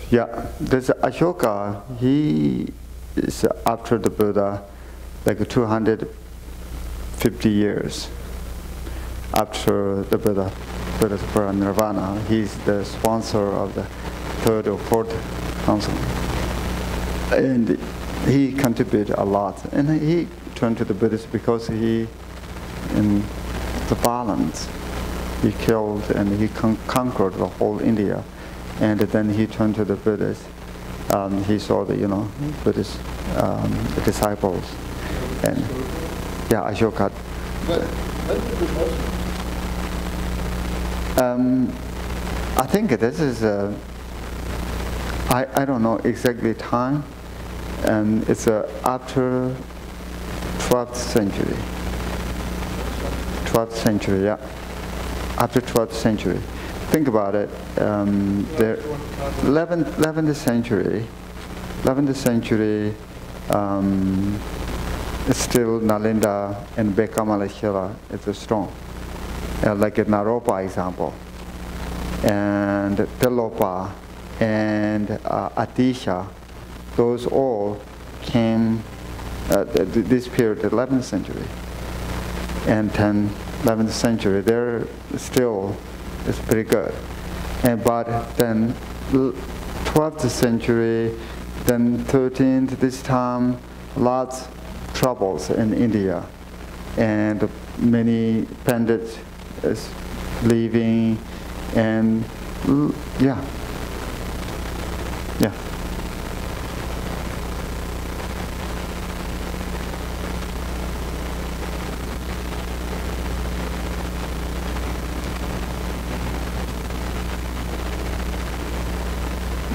Yeah, this Ashoka, he is after the Buddha, like 250 years after the Buddha's parinirvana. He's the sponsor of the third or fourth council, and he contributed a lot. And he turned to the Buddhists because he, in the balance, he killed and he conquered the whole India. And then he turned to the Buddhists. He saw the Buddhist the disciples, and yeah, Ashoka. But I think this is I don't know exactly time, and it's after 12th century. 12th century, yeah. After 12th century. Think about it. The 11th century. 11th century. Still Nalinda and Bekamalashila is strong. Like a Naropa example, and Telopa and Atisha, those all came this period, the 11th century, and 11th century. They're still, it's pretty good, but then 12th century, then 13th. This time, lots troubles in India, and many pandits is leaving, and yeah.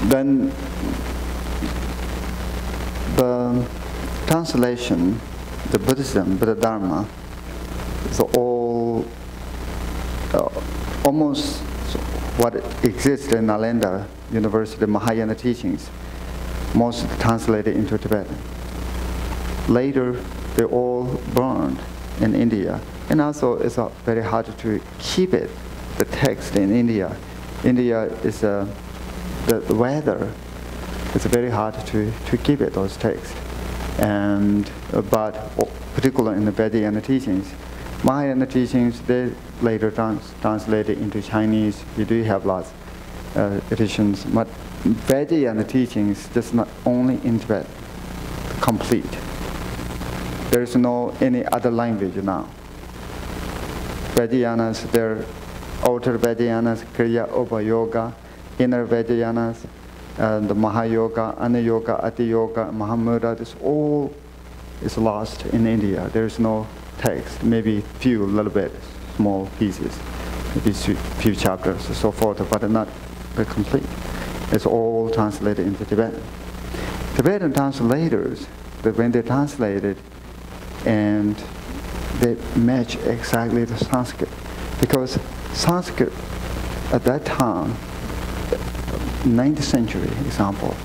Then the translation, the Buddhism, Buddha Dharma, is all almost what exists in Nalanda University, Mahayana teachings, most translated into Tibetan. Later, they all burned in India, and also it's very hard to keep it, the text in India. India is the weather. It's very hard to keep it, those texts, and but particularly in the Vedic teachings. Mahayana teachings, they later translated into Chinese. We do have lots of editions, but Vedic teachings just not only in Tibet, complete. There is no any other language now. Vediyanas, they're outer Vediyanas, Kriya, Upa Yoga, inner Vediyanas, the Mahayoga, Anayoga, Ati Yoga, Mahamudra. This all is lost in India. There is no text, maybe few little bit, small pieces, maybe few chapters and so forth, but not very complete. It's all translated into Tibetan. Tibetan translators, when they translated, and they match exactly the Sanskrit, because Sanskrit at that time, 9th century example,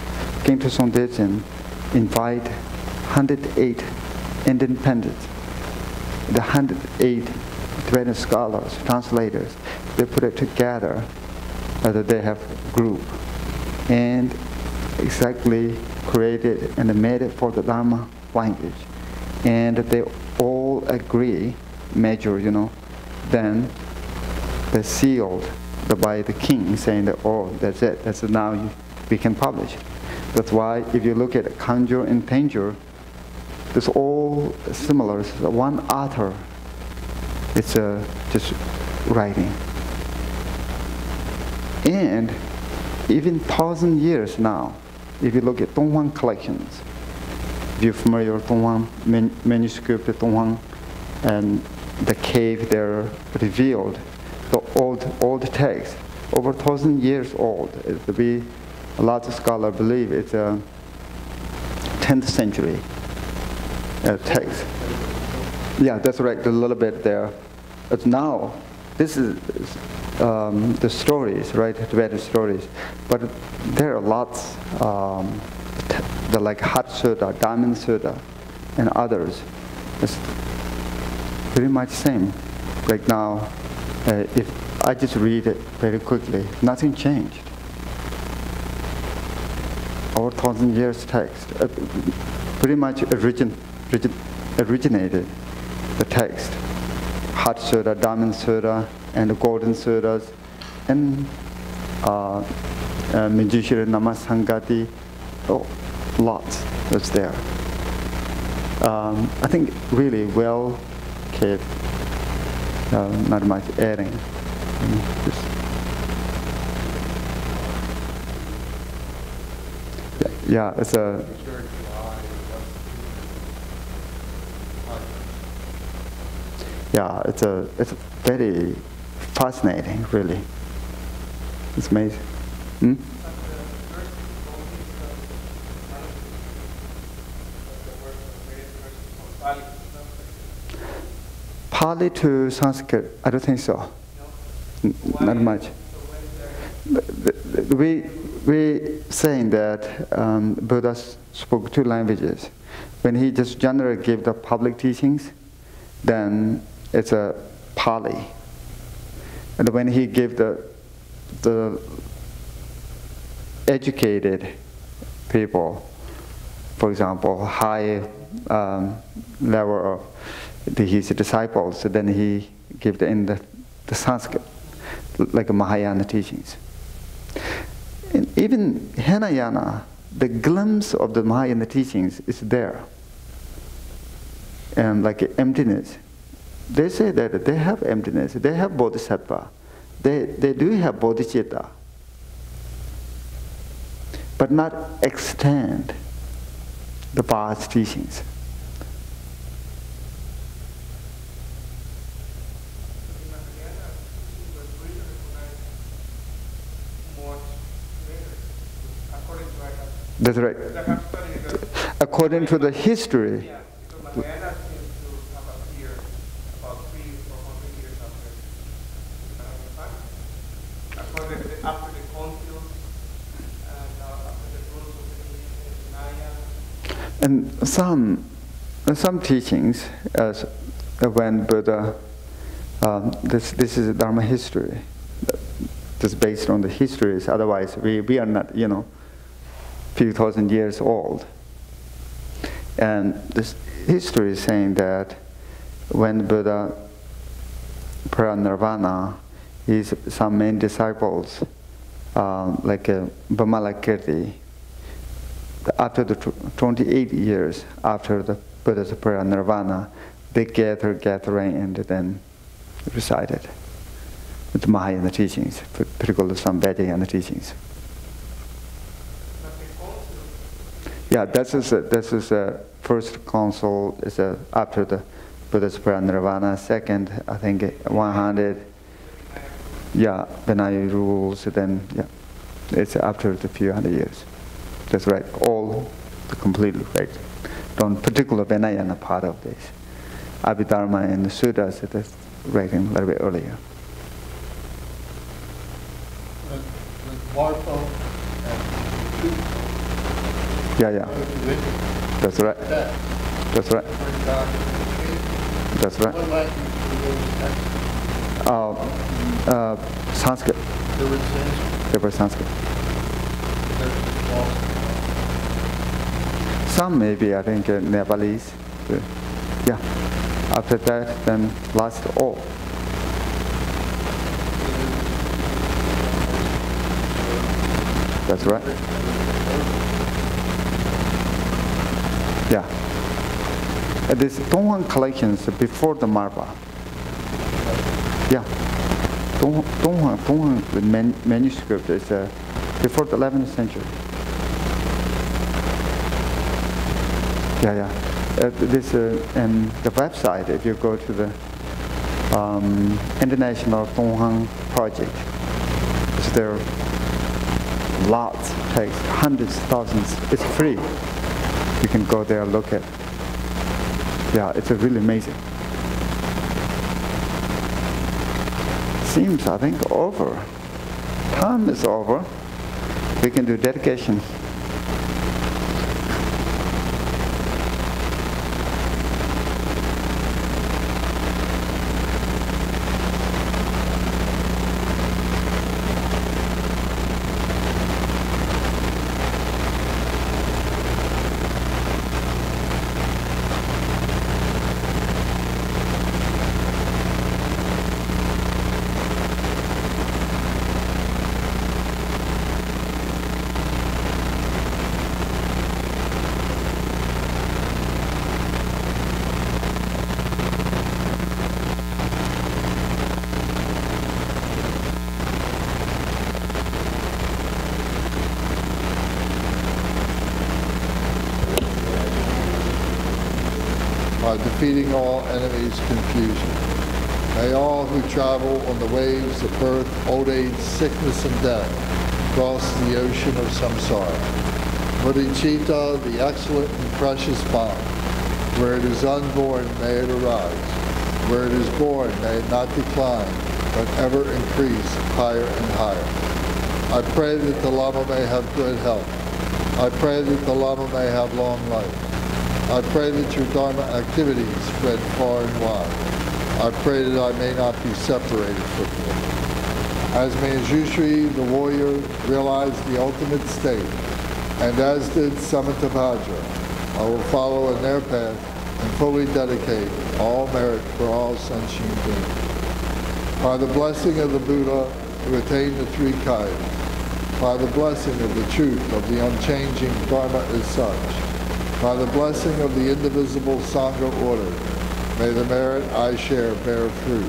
King Tuzong Dechen invite 108 independent, the 108 Tibetan scholars, translators, they put it together, that they have group, and exactly created and made it for the Dharma language. And they all agree, measure, then they sealed by the king, saying that, oh, that's it, that's now we can publish. That's why if you look at Kanjur and Tenjur, it's all similar. It's one author. It's just writing. And even 1,000 years now, if you look at Donghuang collections, if you're familiar with Donghuang manuscript, Donghuang, and the cave there revealed the old text, over 1,000 years old. A lot of scholars believe it's a 10th century text. Yeah, that's right, a little bit there. But now, this is the stories, right, Tibetan stories. But there are lots, like Hat Sutta, Diamond Sutta, and others. It's pretty much same. Right now, if I just read it very quickly, nothing changed. Over 1,000 years text, pretty much originated the text. Hat Sutta, Diamond Sutta, and the Golden Suttas, and Minjushira Namasangati, lots that's there. I think really well kept, not much adding. Yeah, it's a. Yeah, it's very fascinating, really. It's amazing. Hmm? Pali to Sanskrit, I don't think so. Not much. We saying that Buddha spoke 2 languages. When he just generally gave the public teachings, then it's a Pali. And when he gave the educated people, for example, high level of his disciples, then he gave in the Sanskrit, like Mahayana teachings. And even Hinayana, the glimpse of the Mahayana teachings is there. And like emptiness. They say that they have emptiness, they have bodhisattva, they do have bodhicitta, but not extend the past teachings. That's right. According to the history. And some teachings, as when Buddha, this is Dharma history. Just based on the histories. Otherwise, we are not, few thousand years old. And this history is saying that when Buddha paranirvana, some main disciples, like Vimalakirti, after the 28 years after the Buddha's paranirvana, they gathering and then recited the Mahayana teachings, particularly some Vajrayana teachings. Yeah, this is a first council is after the Buddha's paranirvana. Second, I think 100. Yeah, Vinaya rules. Then it's after the few hundred years. That's right. All completely right. Don't particular Vinayana part of this. Abhidharma and the Sutras that's writing a little bit earlier. Yeah. That's right. That's right. That's right. Sanskrit. They were Sanskrit. Some maybe, I think, Nepalese. Yeah. After that, then lost all. That's right. Yeah. This Donghua collections before the Marpa. Yeah. Donghua the manuscript is before the 11th century. Yeah. This and the website, if you go to the International Donghua Project, it's there are lots, takes hundreds, thousands. It's free. You can go there and look at. Yeah, it's really amazing. Seems, I think, over. Time is over. We can do dedication. By defeating all enemies' confusion. May all who travel on the waves of birth, old age, sickness, and death cross the ocean of samsara. Bodhicitta, the excellent and precious bond, where it is unborn, may it arise. Where it is born, may it not decline, but ever increase higher and higher. I pray that the Lama may have good health. I pray that the Lama may have long life. I pray that your Dharma activities spread far and wide. I pray that I may not be separated from you. As Manjushri, the warrior, realized the ultimate state, and as did Samantabhadra, I will follow in their path and fully dedicate all merit for all sentient beings. By the blessing of the Buddha, who attained the three kayas, by the blessing of the truth of the unchanging Dharma as such, by the blessing of the indivisible Sangha order, may the merit I share bear fruit.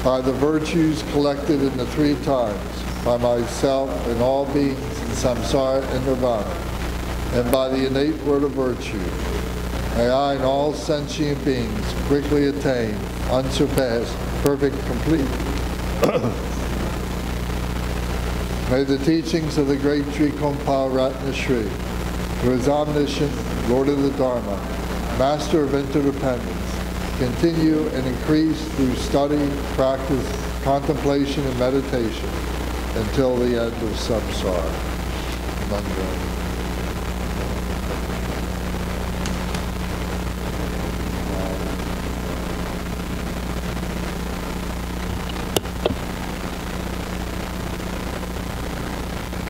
By the virtues collected in the three times, by myself and all beings in samsara and nirvana, and by the innate word of virtue, may I and all sentient beings quickly attain unsurpassed, perfect, complete. May the teachings of the great Trikhompa Ratna Shri, who is omniscient, Lord of the Dharma, Master of interdependence, continue and increase through study, practice, contemplation, and meditation until the end of samsara. Manjari.